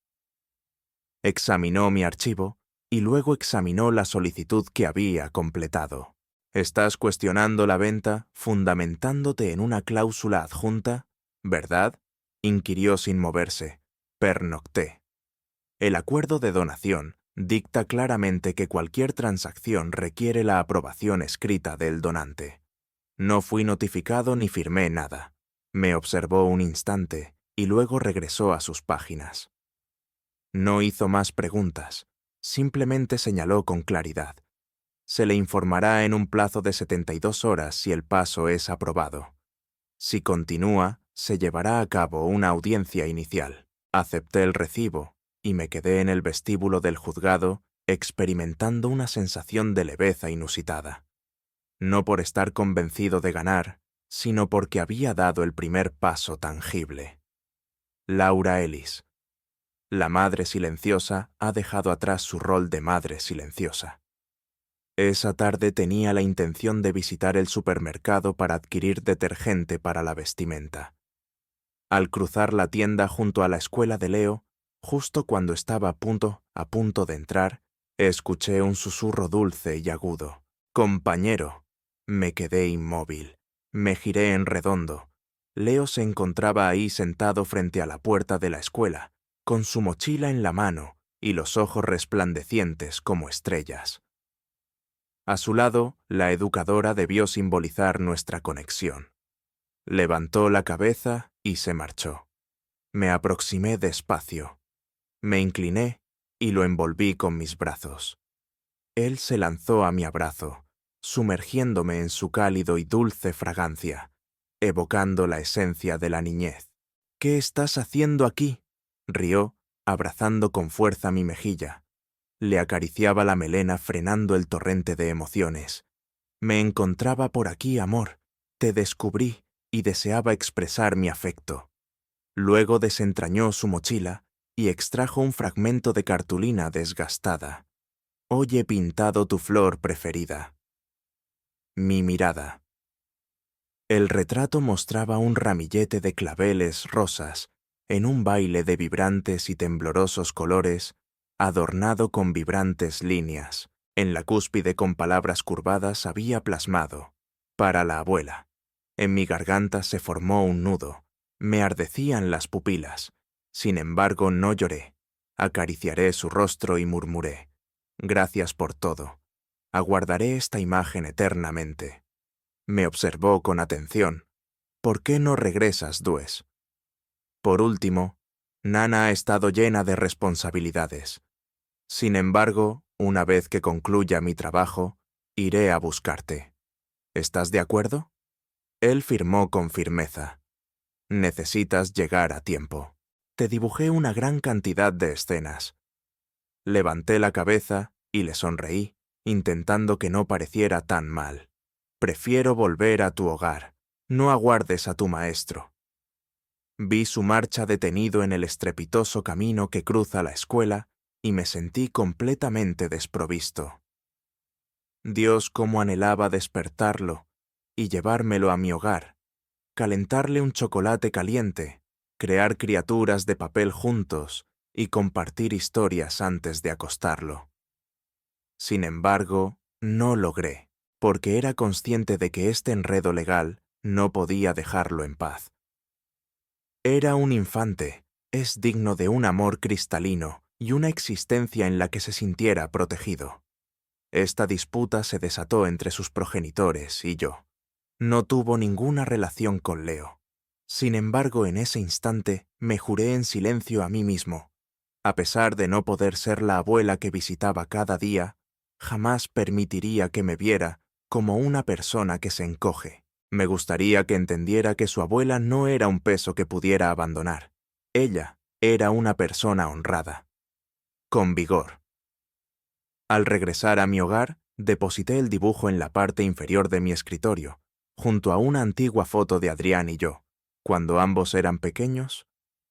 Examinó mi archivo y luego examinó la solicitud que había completado. Estás cuestionando la venta fundamentándote en una cláusula adjunta, ¿verdad? Inquirió sin moverse. Pernocté. El acuerdo de donación dicta claramente que cualquier transacción requiere la aprobación escrita del donante. No fui notificado ni firmé nada. Me observó un instante y luego regresó a sus páginas. No hizo más preguntas, simplemente señaló con claridad. Se le informará en un plazo de 72 horas si el paso es aprobado. Si continúa, se llevará a cabo una audiencia inicial. Acepté el recibo y me quedé en el vestíbulo del juzgado experimentando una sensación de leveza inusitada. No por estar convencido de ganar, sino porque había dado el primer paso tangible. Laura Ellis. La madre silenciosa ha dejado atrás su rol de madre silenciosa. Esa tarde tenía la intención de visitar el supermercado para adquirir detergente para la vestimenta. Al cruzar la tienda junto a la escuela de Leo, justo cuando estaba a punto de entrar, escuché un susurro dulce y agudo. «Compañero». Me quedé inmóvil. Me giré en redondo. Leo se encontraba ahí sentado frente a la puerta de la escuela, con su mochila en la mano y los ojos resplandecientes como estrellas. A su lado, la educadora debió simbolizar nuestra conexión. Levantó la cabeza y se marchó. Me aproximé despacio. Me incliné y lo envolví con mis brazos. Él se lanzó a mi abrazo, sumergiéndome en su cálido y dulce fragancia, evocando la esencia de la niñez. «¿Qué estás haciendo aquí?», rió, abrazando con fuerza mi mejilla. Le acariciaba la melena frenando el torrente de emociones. «Me encontraba por aquí, amor. Te descubrí y deseaba expresar mi afecto». Luego desentrañó su mochila y extrajo un fragmento de cartulina desgastada. «Hoy he pintado tu flor preferida». Mi mirada. El retrato mostraba un ramillete de claveles rosas en un baile de vibrantes y temblorosos colores, adornado con vibrantes líneas. En la cúspide con palabras curvadas había plasmado: «Para la abuela». En mi garganta se formó un nudo. Me ardecían las pupilas. Sin embargo, no lloré. Acariciaré su rostro y murmuré: «Gracias por todo. Aguardaré esta imagen eternamente». Me observó con atención. «¿Por qué no regresas, Dues?». Por último, Nana ha estado llena de responsabilidades. Sin embargo, una vez que concluya mi trabajo, iré a buscarte. ¿Estás de acuerdo? Él firmó con firmeza. Necesitas llegar a tiempo. Te dibujé una gran cantidad de escenas. Levanté la cabeza y le sonreí, intentando que no pareciera tan mal. Prefiero volver a tu hogar. No aguardes a tu maestro. Vi su marcha detenido en el estrepitoso camino que cruza la escuela y me sentí completamente desprovisto. Dios, cómo anhelaba despertarlo y llevármelo a mi hogar, calentarle un chocolate caliente, crear criaturas de papel juntos y compartir historias antes de acostarlo. Sin embargo, no logré, porque era consciente de que este enredo legal no podía dejarlo en paz. Era un infante, es digno de un amor cristalino y una existencia en la que se sintiera protegido. Esta disputa se desató entre sus progenitores y yo. No tuvo ninguna relación con Leo. Sin embargo, en ese instante me juré en silencio a mí mismo. A pesar de no poder ser la abuela que visitaba cada día, jamás permitiría que me viera como una persona que se encoge. Me gustaría que entendiera que su abuela no era un peso que pudiera abandonar. Ella era una persona honrada. Con vigor. Al regresar a mi hogar, deposité el dibujo en la parte inferior de mi escritorio, junto a una antigua foto de Adrián y yo. Cuando ambos eran pequeños,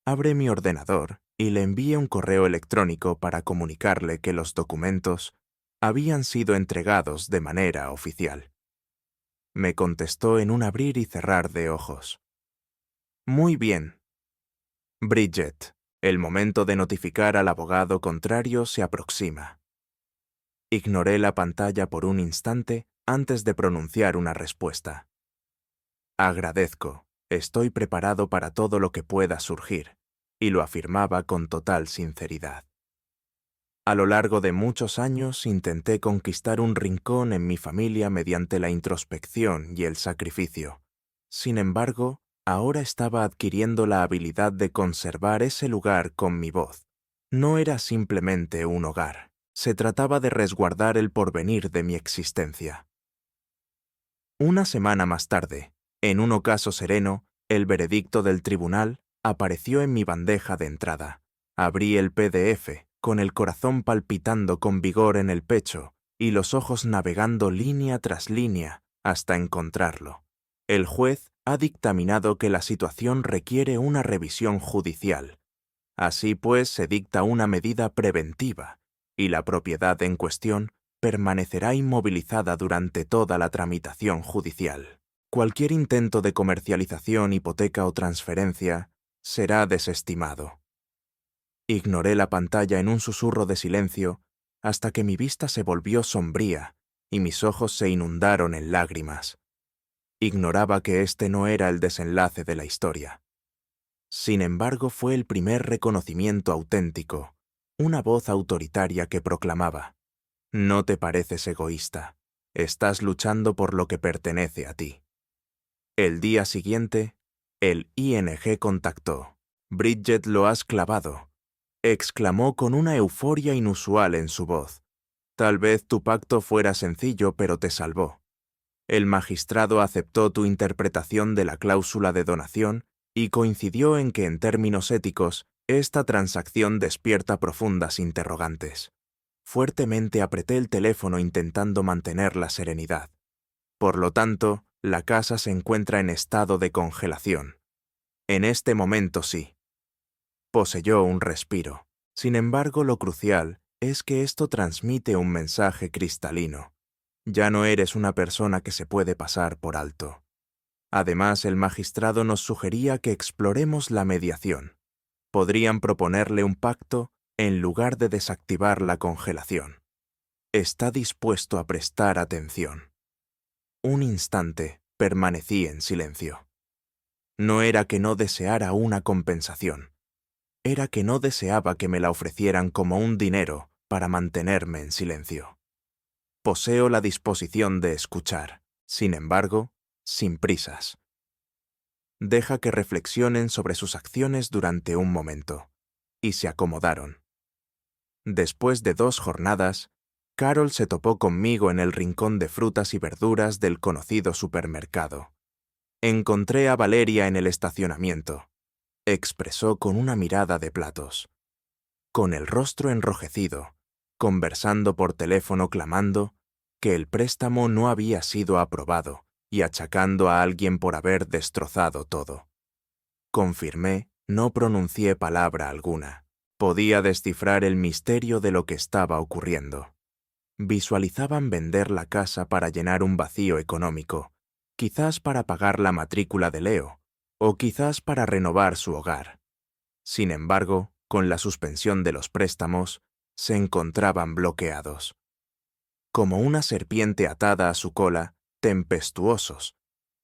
abrí mi ordenador y le envié un correo electrónico para comunicarle que los documentos habían sido entregados de manera oficial. Me contestó en un abrir y cerrar de ojos. Muy bien. Bridget, el momento de notificar al abogado contrario se aproxima. Ignoré la pantalla por un instante antes de pronunciar una respuesta. Agradezco, estoy preparado para todo lo que pueda surgir, y lo afirmaba con total sinceridad. A lo largo de muchos años intenté conquistar un rincón en mi familia mediante la introspección y el sacrificio. Sin embargo, ahora estaba adquiriendo la habilidad de conservar ese lugar con mi voz. No era simplemente un hogar, se trataba de resguardar el porvenir de mi existencia. Una semana más tarde, en un ocaso sereno, el veredicto del tribunal apareció en mi bandeja de entrada. Abrí el PDF, con el corazón palpitando con vigor en el pecho y los ojos navegando línea tras línea hasta encontrarlo. El juez ha dictaminado que la situación requiere una revisión judicial. Así pues, se dicta una medida preventiva, y la propiedad en cuestión permanecerá inmovilizada durante toda la tramitación judicial. Cualquier intento de comercialización, hipoteca o transferencia será desestimado. Ignoré la pantalla en un susurro de silencio hasta que mi vista se volvió sombría y mis ojos se inundaron en lágrimas. Ignoraba que este no era el desenlace de la historia. Sin embargo, fue el primer reconocimiento auténtico, una voz autoritaria que proclamaba: «No te pareces egoísta, estás luchando por lo que pertenece a ti». El día siguiente, el ING contactó. «Bridget, lo has clavado», exclamó con una euforia inusual en su voz. «Tal vez tu pacto fuera sencillo, pero te salvó. El magistrado aceptó tu interpretación de la cláusula de donación y coincidió en que, en términos éticos, esta transacción despierta profundas interrogantes». Fuertemente apreté el teléfono intentando mantener la serenidad. Por lo tanto, la casa se encuentra en estado de congelación. En este momento sí. Poseyó un respiro. Sin embargo, lo crucial es que esto transmite un mensaje cristalino. Ya no eres una persona que se puede pasar por alto. Además, el magistrado nos sugería que exploremos la mediación. Podrían proponerle un pacto en lugar de desactivar la congelación. Está dispuesto a prestar atención. Un instante permanecí en silencio. No era que no deseara una compensación. Era que no deseaba que me la ofrecieran como un dinero para mantenerme en silencio. Poseo la disposición de escuchar, sin embargo, sin prisas. Deja que reflexionen sobre sus acciones durante un momento. Y se acomodaron. Después de 2 jornadas, Carol se topó conmigo en el rincón de frutas y verduras del conocido supermercado. «Encontré a Valeria en el estacionamiento», expresó con una mirada de platos. Con el rostro enrojecido, conversando por teléfono clamando que el préstamo no había sido aprobado y achacando a alguien por haber destrozado todo. Confirmé, no pronuncié palabra alguna. Podía descifrar el misterio de lo que estaba ocurriendo. Visualizaban vender la casa para llenar un vacío económico, quizás para pagar la matrícula de Leo, o quizás para renovar su hogar. Sin embargo, con la suspensión de los préstamos, se encontraban bloqueados. Como una serpiente atada a su cola, tempestuosos,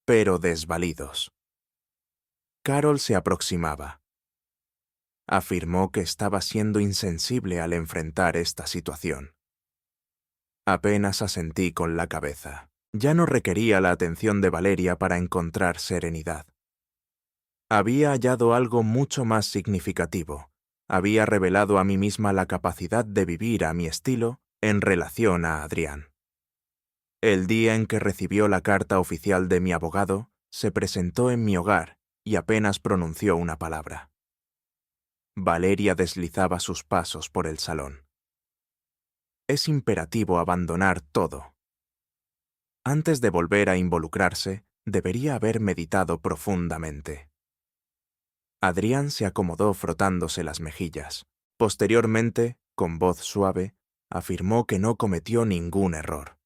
pero desvalidos. Carol se aproximaba. Afirmó que estaba siendo insensible al enfrentar esta situación. Apenas asentí con la cabeza. Ya no requería la atención de Valeria para encontrar serenidad. Había hallado algo mucho más significativo. Había revelado a mí misma la capacidad de vivir a mi estilo en relación a Adrián. El día en que recibió la carta oficial de mi abogado, se presentó en mi hogar y apenas pronunció una palabra. Valeria deslizaba sus pasos por el salón. Es imperativo abandonar todo. Antes de volver a involucrarse, debería haber meditado profundamente. Adrián se acomodó frotándose las mejillas. Posteriormente, con voz suave, afirmó que no cometió ningún error.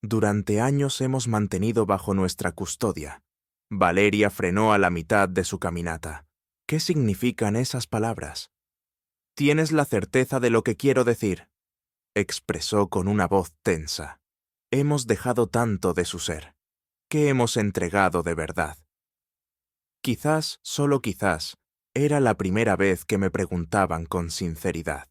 Durante años hemos mantenido bajo nuestra custodia, Valeria frenó a la mitad de su caminata. ¿Qué significan esas palabras? «¿Tienes la certeza de lo que quiero decir?», expresó con una voz tensa. Hemos dejado tanto de su ser. ¿Qué hemos entregado de verdad? Quizás, solo quizás, era la primera vez que me preguntaban con sinceridad.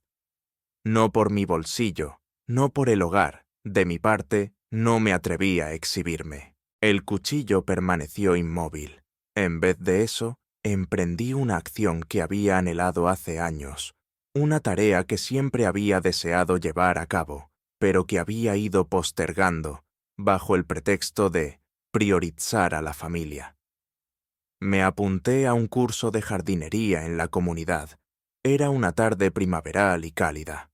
No por mi bolsillo, no por el hogar, de mi parte, no me atreví a exhibirme. El cuchillo permaneció inmóvil. En vez de eso, emprendí una acción que había anhelado hace años, una tarea que siempre había deseado llevar a cabo, pero que había ido postergando, bajo el pretexto de priorizar a la familia. Me apunté a un curso de jardinería en la comunidad. Era una tarde primaveral y cálida.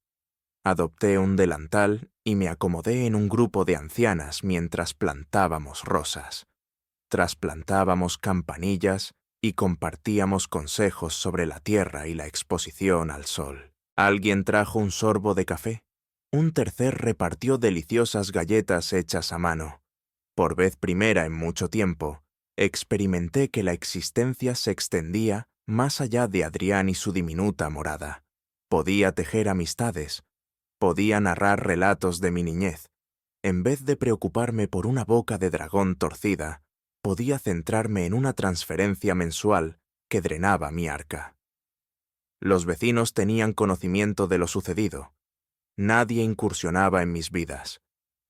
Adopté un delantal y me acomodé en un grupo de ancianas mientras plantábamos rosas. Trasplantábamos campanillas y compartíamos consejos sobre la tierra y la exposición al sol. Alguien trajo un sorbo de café. Un tercer repartió deliciosas galletas hechas a mano. Por vez primera en mucho tiempo, experimenté que la existencia se extendía más allá de Adrián y su diminuta morada. Podía tejer amistades. Podía narrar relatos de mi niñez. En vez de preocuparme por una boca de dragón torcida, podía centrarme en una transferencia mensual que drenaba mi arca. Los vecinos tenían conocimiento de lo sucedido. Nadie incursionaba en mis vidas.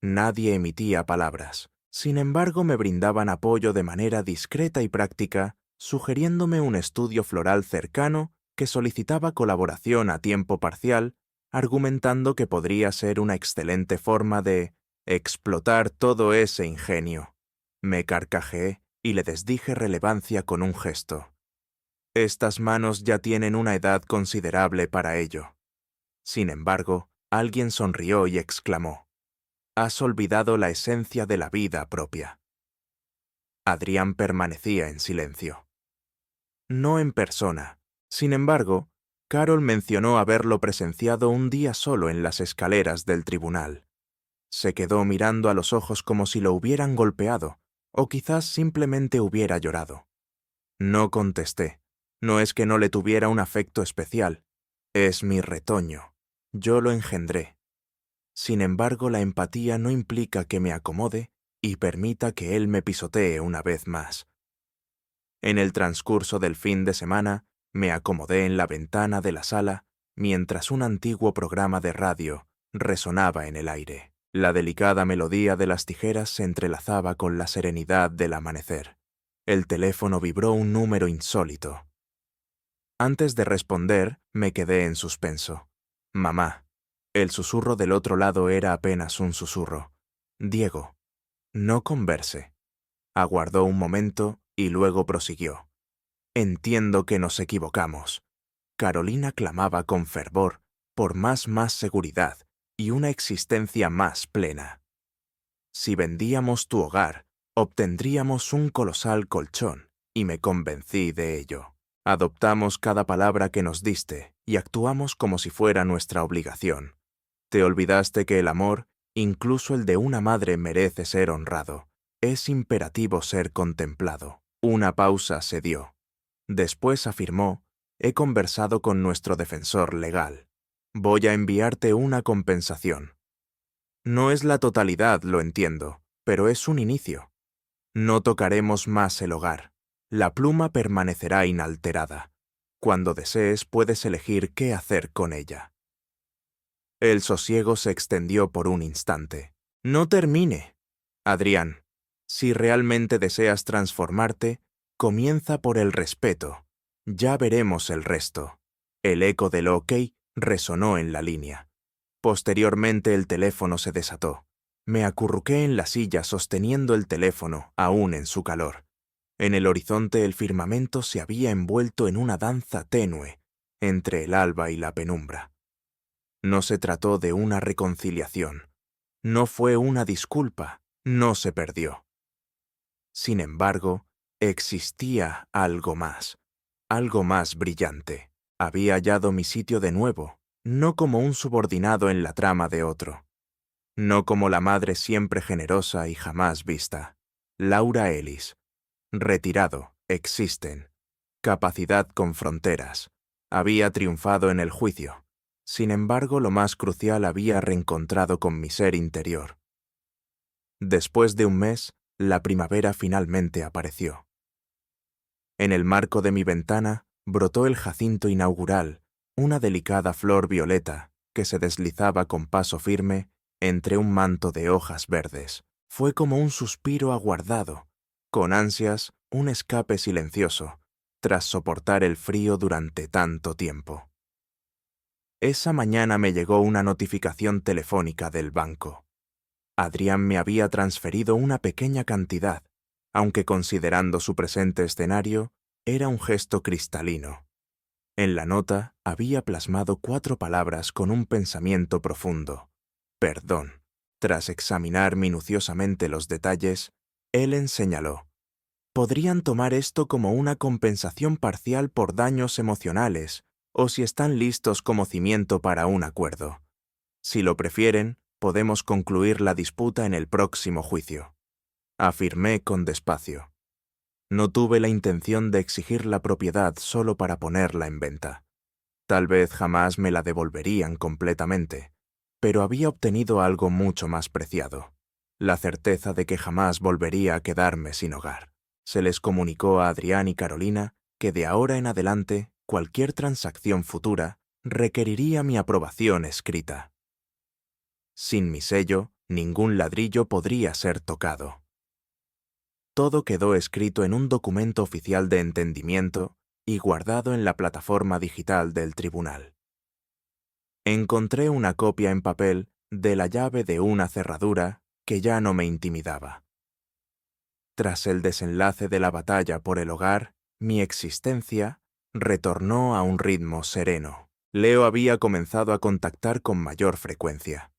Nadie emitía palabras. Sin embargo, me brindaban apoyo de manera discreta y práctica, sugiriéndome un estudio floral cercano que solicitaba colaboración a tiempo parcial, argumentando que podría ser una excelente forma de explotar todo ese ingenio. Me carcajeé y le desdije relevancia con un gesto. Estas manos ya tienen una edad considerable para ello. Sin embargo, alguien sonrió y exclamó: «Has olvidado la esencia de la vida propia». Adrián permanecía en silencio. No en persona. Sin embargo, Carol mencionó haberlo presenciado un día solo en las escaleras del tribunal. Se quedó mirando a los ojos como si lo hubieran golpeado, o quizás simplemente hubiera llorado. No contesté. No es que no le tuviera un afecto especial. Es mi retoño. Yo lo engendré. Sin embargo, la empatía no implica que me acomode y permita que él me pisotee una vez más. En el transcurso del fin de semana, me acomodé en la ventana de la sala mientras un antiguo programa de radio resonaba en el aire. La delicada melodía de las tijeras se entrelazaba con la serenidad del amanecer. El teléfono vibró un número insólito. Antes de responder, me quedé en suspenso. «Mamá». El susurro del otro lado era apenas un susurro. «Diego, no converse». Aguardó un momento y luego prosiguió. «Entiendo que nos equivocamos». Carolina clamaba con fervor por más seguridad y una existencia más plena. Si vendíamos tu hogar, obtendríamos un colosal colchón, y me convencí de ello. Adoptamos cada palabra que nos diste y actuamos como si fuera nuestra obligación. Te olvidaste que el amor, incluso el de una madre, merece ser honrado. Es imperativo ser contemplado. Una pausa se dio. Después afirmó: «He conversado con nuestro defensor legal. Voy a enviarte una compensación. No es la totalidad, lo entiendo, pero es un inicio. No tocaremos más el hogar. La pluma permanecerá inalterada. Cuando desees puedes elegir qué hacer con ella». El sosiego se extendió por un instante. «No termine. Adrián, si realmente deseas transformarte, comienza por el respeto. Ya veremos el resto». El eco del OK resonó en la línea. Posteriormente el teléfono se desató. Me acurruqué en la silla sosteniendo el teléfono, aún en su calor. En el horizonte el firmamento se había envuelto en una danza tenue entre el alba y la penumbra. No se trató de una reconciliación. No fue una disculpa. No se perdió. Sin embargo, existía algo más brillante. Había hallado mi sitio de nuevo, no como un subordinado en la trama de otro. No como la madre siempre generosa y jamás vista. Laura Ellis. Retirado, existen. Capacidad con fronteras. Había triunfado en el juicio. Sin embargo, lo más crucial había reencontrado con mi ser interior. Después de un mes, la primavera finalmente apareció. En el marco de mi ventana brotó el jacinto inaugural, una delicada flor violeta que se deslizaba con paso firme entre un manto de hojas verdes. Fue como un suspiro aguardado, con ansias, un escape silencioso, tras soportar el frío durante tanto tiempo. Esa mañana me llegó una notificación telefónica del banco. Adrián me había transferido una pequeña cantidad, aunque considerando su presente escenario, era un gesto cristalino. En la nota había plasmado 4 palabras con un pensamiento profundo: perdón. Tras examinar minuciosamente los detalles, Ellen señaló: podrían tomar esto como una compensación parcial por daños emocionales, o si están listos como cimiento para un acuerdo. Si lo prefieren, podemos concluir la disputa en el próximo juicio. Afirmé con despacio. No tuve la intención de exigir la propiedad solo para ponerla en venta. Tal vez jamás me la devolverían completamente, pero había obtenido algo mucho más preciado: la certeza de que jamás volvería a quedarme sin hogar. Se les comunicó a Adrián y Carolina que de ahora en adelante cualquier transacción futura requeriría mi aprobación escrita. Sin mi sello, ningún ladrillo podría ser tocado. Todo quedó escrito en un documento oficial de entendimiento y guardado en la plataforma digital del tribunal. Encontré una copia en papel de la llave de una cerradura que ya no me intimidaba. Tras el desenlace de la batalla por el hogar, mi existencia retornó a un ritmo sereno. Leo había comenzado a contactar con mayor frecuencia.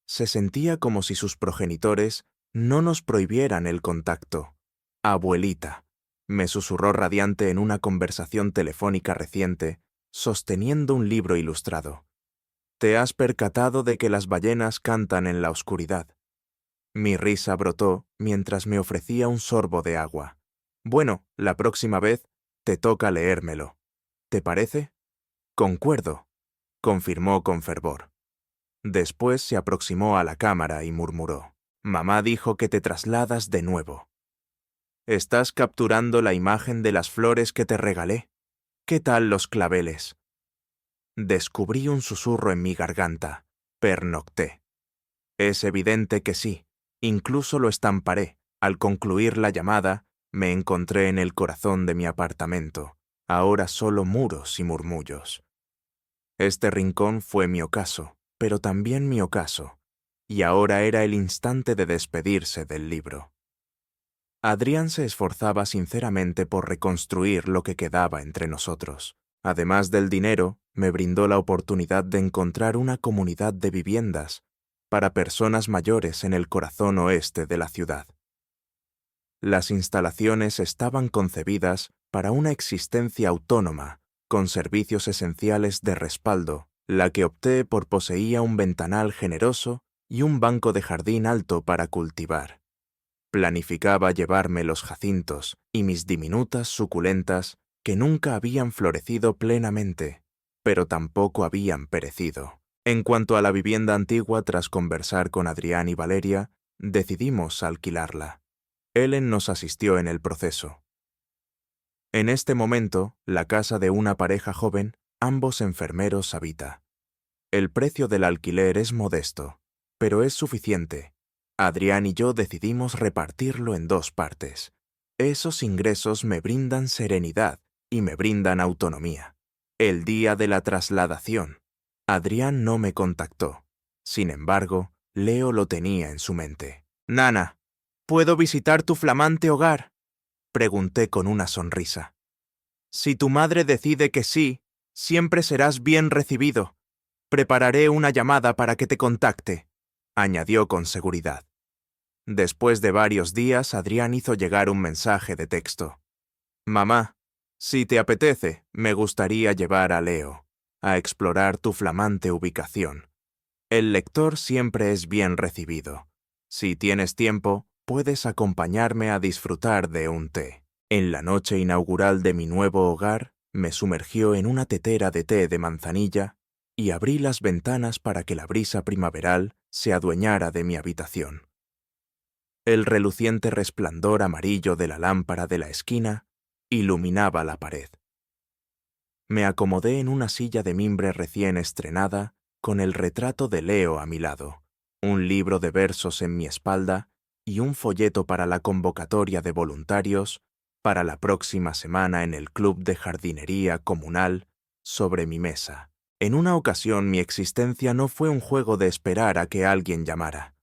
Se sentía como si sus progenitores no nos prohibieran el contacto. «Abuelita», me susurró radiante en una conversación telefónica reciente, sosteniendo un libro ilustrado. «¿Te has percatado de que las ballenas cantan en la oscuridad?» Mi risa brotó mientras me ofrecía un sorbo de agua. «Bueno, la próxima vez te toca leérmelo. ¿Te parece?» «Concuerdo», confirmó con fervor. Después se aproximó a la cámara y murmuró: «Mamá dijo que te trasladas de nuevo. ¿Estás capturando la imagen de las flores que te regalé? ¿Qué tal los claveles?» Descubrí un susurro en mi garganta. Pernocté. Es evidente que sí. Incluso lo estamparé. Al concluir la llamada, me encontré en el corazón de mi apartamento. Ahora solo muros y murmullos. Este rincón fue mi ocaso, pero también mi ocaso. Y ahora era el instante de despedirse del libro. Adrián se esforzaba sinceramente por reconstruir lo que quedaba entre nosotros. Además del dinero, me brindó la oportunidad de encontrar una comunidad de viviendas para personas mayores en el corazón oeste de la ciudad. Las instalaciones estaban concebidas para una existencia autónoma, con servicios esenciales de respaldo. La que opté por poseía un ventanal generoso y un banco de jardín alto para cultivar. Planificaba llevarme los jacintos y mis diminutas suculentas que nunca habían florecido plenamente, pero tampoco habían perecido. En cuanto a la vivienda antigua, tras conversar con Adrián y Valeria, decidimos alquilarla. Ellen nos asistió en el proceso. En este momento, la casa de una pareja joven, ambos enfermeros, habita. El precio del alquiler es modesto, pero es suficiente. Adrián y yo decidimos repartirlo en 2 partes. Esos ingresos me brindan serenidad y me brindan autonomía. El día de la trasladación, Adrián no me contactó. Sin embargo, Leo lo tenía en su mente. «Nana, ¿puedo visitar tu flamante hogar?», pregunté con una sonrisa. «Si tu madre decide que sí, siempre serás bien recibido. Prepararé una llamada para que te contacte», añadió con seguridad. Después de varios días, Adrián hizo llegar un mensaje de texto. «Mamá, si te apetece, me gustaría llevar a Leo a explorar tu flamante ubicación. El lector siempre es bien recibido. Si tienes tiempo, puedes acompañarme a disfrutar de un té». En la noche inaugural de mi nuevo hogar, me sumergió en una tetera de té de manzanilla y abrí las ventanas para que la brisa primaveral se adueñara de mi habitación. El reluciente resplandor amarillo de la lámpara de la esquina iluminaba la pared. Me acomodé en una silla de mimbre recién estrenada, con el retrato de Leo a mi lado, un libro de versos en mi espalda y un folleto para la convocatoria de voluntarios para la próxima semana en el club de jardinería comunal sobre mi mesa. En una ocasión mi existencia no fue un juego de esperar a que alguien llamara.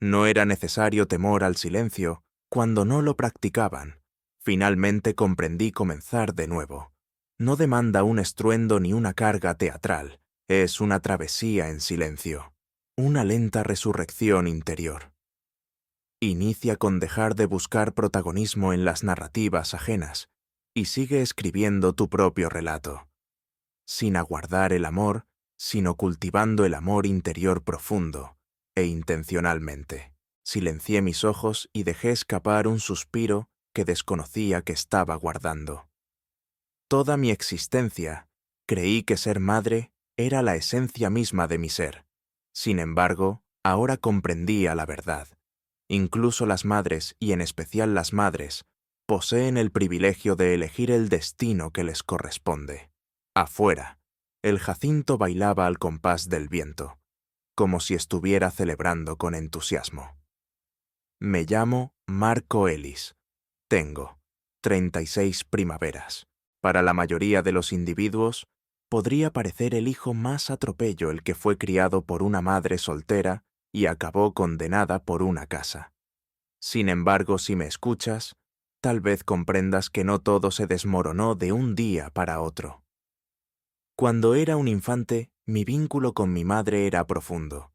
No era necesario temor al silencio cuando no lo practicaban. Finalmente comprendí comenzar de nuevo. No demanda un estruendo ni una carga teatral, es una travesía en silencio, una lenta resurrección interior. Inicia con dejar de buscar protagonismo en las narrativas ajenas y sigue escribiendo tu propio relato, sin aguardar el amor, sino cultivando el amor interior profundo e intencionalmente. Silencié mis ojos y dejé escapar un suspiro que desconocía que estaba guardando. Toda mi existencia, creí que ser madre era la esencia misma de mi ser. Sin embargo, ahora comprendía la verdad. Incluso las madres, y en especial las madres, poseen el privilegio de elegir el destino que les corresponde. Afuera, el jacinto bailaba al compás del viento, como si estuviera celebrando con entusiasmo. Me llamo Marco Ellis. Tengo 36 primaveras. Para la mayoría de los individuos, podría parecer el hijo más atropello el que fue criado por una madre soltera y acabó condenada por una casa. Sin embargo, si me escuchas, tal vez comprendas que no todo se desmoronó de un día para otro. Cuando era un infante, mi vínculo con mi madre era profundo.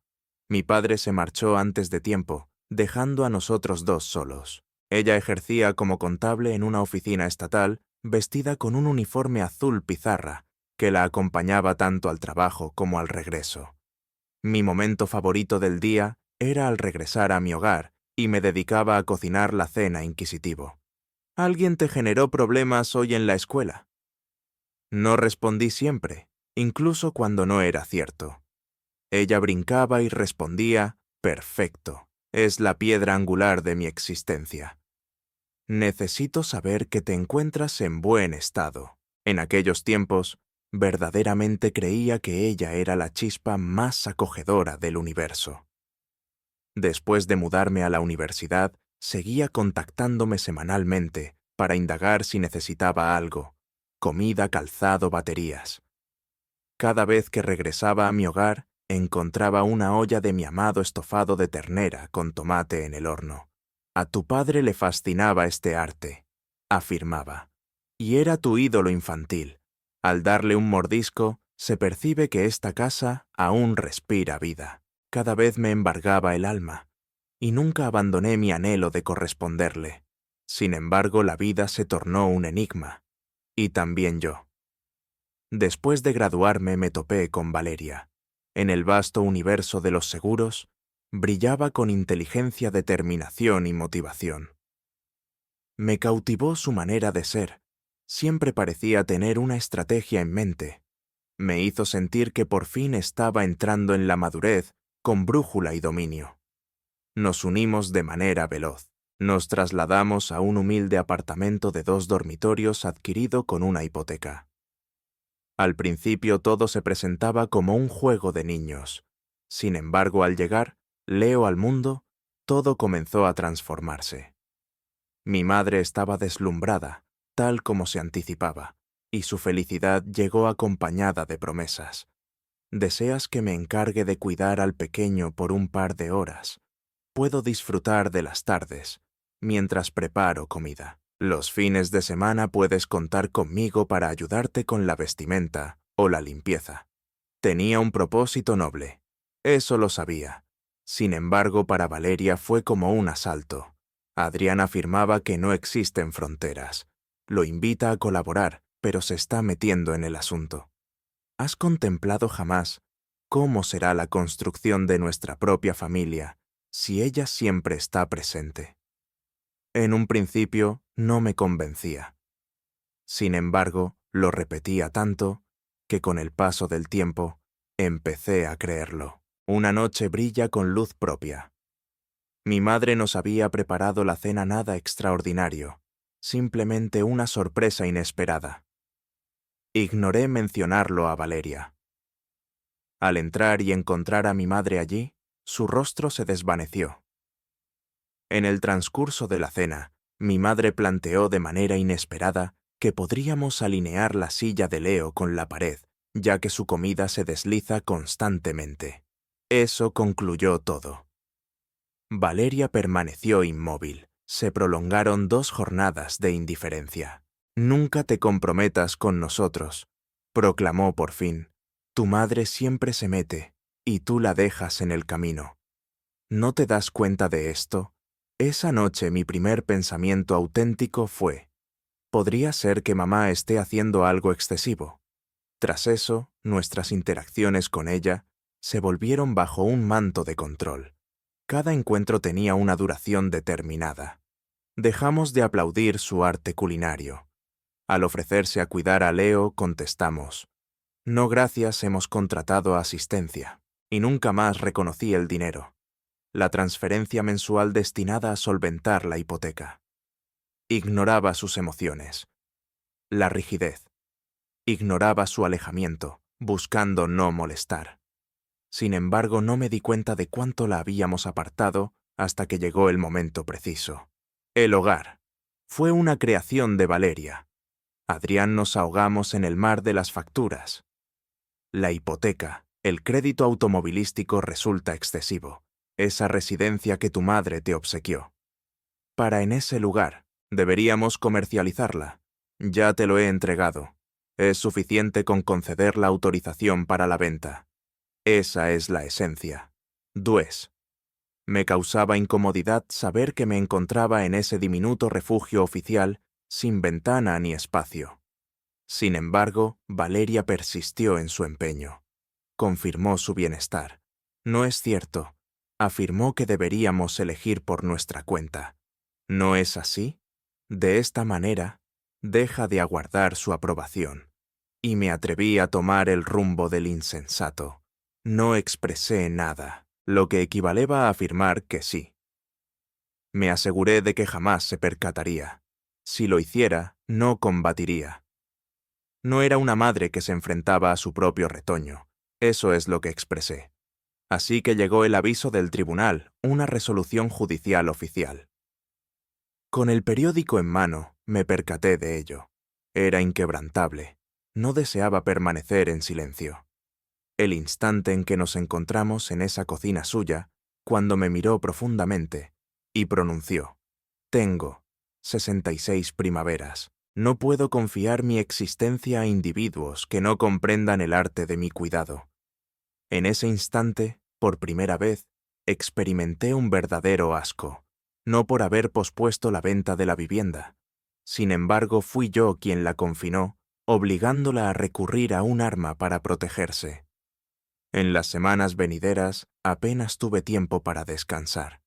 Mi padre se marchó antes de tiempo, dejando a nosotros dos solos. Ella ejercía como contable en una oficina estatal, vestida con un uniforme azul pizarra, que la acompañaba tanto al trabajo como al regreso. Mi momento favorito del día era al regresar a mi hogar y me dedicaba a cocinar la cena inquisitivo. ¿Alguien te generó problemas hoy en la escuela? No respondí siempre, incluso cuando no era cierto. Ella brincaba y respondía, perfecto, es la piedra angular de mi existencia. Necesito saber que te encuentras en buen estado. En aquellos tiempos, verdaderamente creía que ella era la chispa más acogedora del universo. Después de mudarme a la universidad, seguía contactándome semanalmente para indagar si necesitaba algo: comida, calzado, baterías. Cada vez que regresaba a mi hogar, encontraba una olla de mi amado estofado de ternera con tomate en el horno. A tu padre le fascinaba este arte, afirmaba, y era tu ídolo infantil. Al darle un mordisco, se percibe que esta casa aún respira vida. Cada vez me embargaba el alma, y nunca abandoné mi anhelo de corresponderle. Sin embargo, la vida se tornó un enigma, y también yo. Después de graduarme me topé con Valeria. En el vasto universo de los seguros, brillaba con inteligencia, determinación y motivación. Me cautivó su manera de ser. Siempre parecía tener una estrategia en mente. Me hizo sentir que por fin estaba entrando en la madurez con brújula y dominio. Nos unimos de manera veloz. Nos trasladamos a un humilde apartamento de 2 dormitorios adquirido con una hipoteca. Al principio todo se presentaba como un juego de niños. Sin embargo, al llegar Leo al mundo, todo comenzó a transformarse. Mi madre estaba deslumbrada, tal como se anticipaba, y su felicidad llegó acompañada de promesas. ¿Deseas que me encargue de cuidar al pequeño por un par de horas? Puedo disfrutar de las tardes, mientras preparo comida. Los fines de semana puedes contar conmigo para ayudarte con la vestimenta o la limpieza. Tenía un propósito noble. Eso lo sabía. Sin embargo, para Valeria fue como un asalto. Adrián afirmaba que no existen fronteras. Lo invita a colaborar, pero se está metiendo en el asunto. ¿Has contemplado jamás cómo será la construcción de nuestra propia familia si ella siempre está presente? En un principio, no me convencía. Sin embargo, lo repetía tanto que con el paso del tiempo empecé a creerlo. Una noche brilla con luz propia. Mi madre nos había preparado la cena nada extraordinario, simplemente una sorpresa inesperada. Ignoré mencionarlo a Valeria. Al entrar y encontrar a mi madre allí, su rostro se desvaneció. En el transcurso de la cena, mi madre planteó de manera inesperada que podríamos alinear la silla de Leo con la pared, ya que su comida se desliza constantemente. Eso concluyó todo. Valeria permaneció inmóvil. Se prolongaron 2 jornadas de indiferencia. «Nunca te comprometas con nosotros», proclamó por fin. «Tu madre siempre se mete, y tú la dejas en el camino. ¿No te das cuenta de esto?». Esa noche mi primer pensamiento auténtico fue: podría ser que mamá esté haciendo algo excesivo. Tras eso, nuestras interacciones con ella se volvieron bajo un manto de control. Cada encuentro tenía una duración determinada. Dejamos de aplaudir su arte culinario. Al ofrecerse a cuidar a Leo, contestamos: «No, gracias, hemos contratado asistencia». Y nunca más reconocí el dinero. La transferencia mensual destinada a solventar la hipoteca. Ignoraba sus emociones. La rigidez. Ignoraba su alejamiento, buscando no molestar. Sin embargo, no me di cuenta de cuánto la habíamos apartado hasta que llegó el momento preciso. El hogar. Fue una creación de Valeria. Adrián nos ahogamos en el mar de las facturas. La hipoteca, el crédito automovilístico resulta excesivo. Esa residencia que tu madre te obsequió. Para en ese lugar, deberíamos comercializarla. Ya te lo he entregado. Es suficiente con conceder la autorización para la venta. Esa es la esencia. Dues. Me causaba incomodidad saber que me encontraba en ese diminuto refugio oficial sin ventana ni espacio. Sin embargo, Valeria persistió en su empeño. Confirmó su bienestar. «No es cierto», afirmó, «que deberíamos elegir por nuestra cuenta. ¿No es así?». De esta manera, deja de aguardar su aprobación. Y me atreví a tomar el rumbo del insensato. No expresé nada, lo que equivaleba a afirmar que sí. Me aseguré de que jamás se percataría. Si lo hiciera, no combatiría. No era una madre que se enfrentaba a su propio retoño. Eso es lo que expresé. Así que llegó el aviso del tribunal, una resolución judicial oficial. Con el periódico en mano, me percaté de ello. Era inquebrantable. No deseaba permanecer en silencio. El instante en que nos encontramos en esa cocina suya, cuando me miró profundamente y pronunció: «Tengo 66 primaveras. No puedo confiar mi existencia a individuos que no comprendan el arte de mi cuidado». En ese instante, por primera vez, experimenté un verdadero asco, no por haber pospuesto la venta de la vivienda. Sin embargo, fui yo quien la confinó, obligándola a recurrir a un arma para protegerse. En las semanas venideras apenas tuve tiempo para descansar.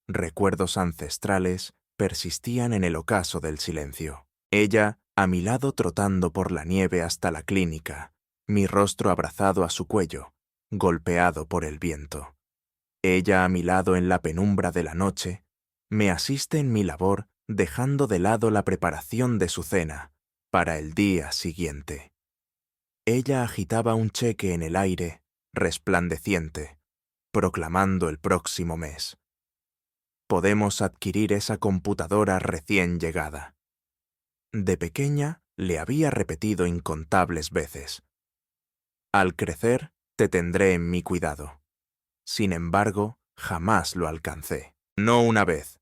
Recuerdos ancestrales persistían en el ocaso del silencio. Ella, a mi lado trotando por la nieve hasta la clínica, mi rostro abrazado a su cuello, golpeado por el viento. Ella a mi lado en la penumbra de la noche, me asiste en mi labor dejando de lado la preparación de su cena para el día siguiente. Ella agitaba un cheque en el aire, resplandeciente, proclamando el próximo mes: «Podemos adquirir esa computadora recién llegada». De pequeña le había repetido incontables veces: «Al crecer, te tendré en mi cuidado». Sin embargo, jamás lo alcancé. No una vez.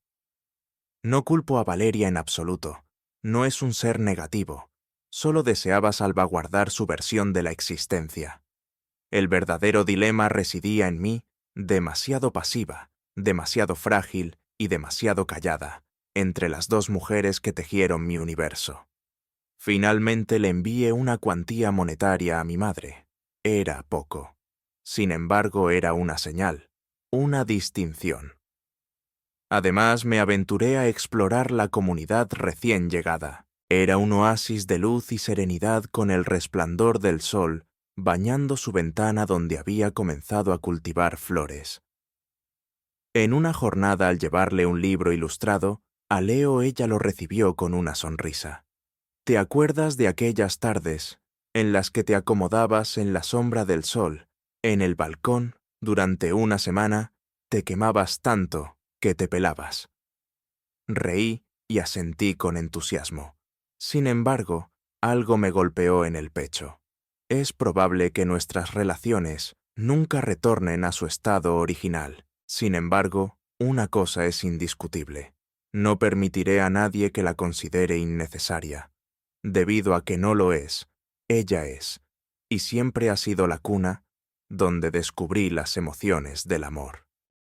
No culpo a Valeria en absoluto. No es un ser negativo. Solo deseaba salvaguardar su versión de la existencia. El verdadero dilema residía en mí, demasiado pasiva, demasiado frágil y demasiado callada, entre las 2 mujeres que tejieron mi universo. Finalmente le envié una cuantía monetaria a mi madre. Era poco. Sin embargo, era una señal, una distinción. Además, me aventuré a explorar la comunidad recién llegada. Era un oasis de luz y serenidad con el resplandor del sol bañando su ventana donde había comenzado a cultivar flores. En una jornada al llevarle un libro ilustrado, a Leo ella lo recibió con una sonrisa. ¿Te acuerdas de aquellas tardes en las que te acomodabas en la sombra del sol, en el balcón, durante una semana, te quemabas tanto que te pelabas? Reí y asentí con entusiasmo. Sin embargo, algo me golpeó en el pecho. Es probable que nuestras relaciones nunca retornen a su estado original. Sin embargo, una cosa es indiscutible. No permitiré a nadie que la considere innecesaria. Debido a que no lo es, ella es, y siempre ha sido la cuna donde descubrí las emociones del amor.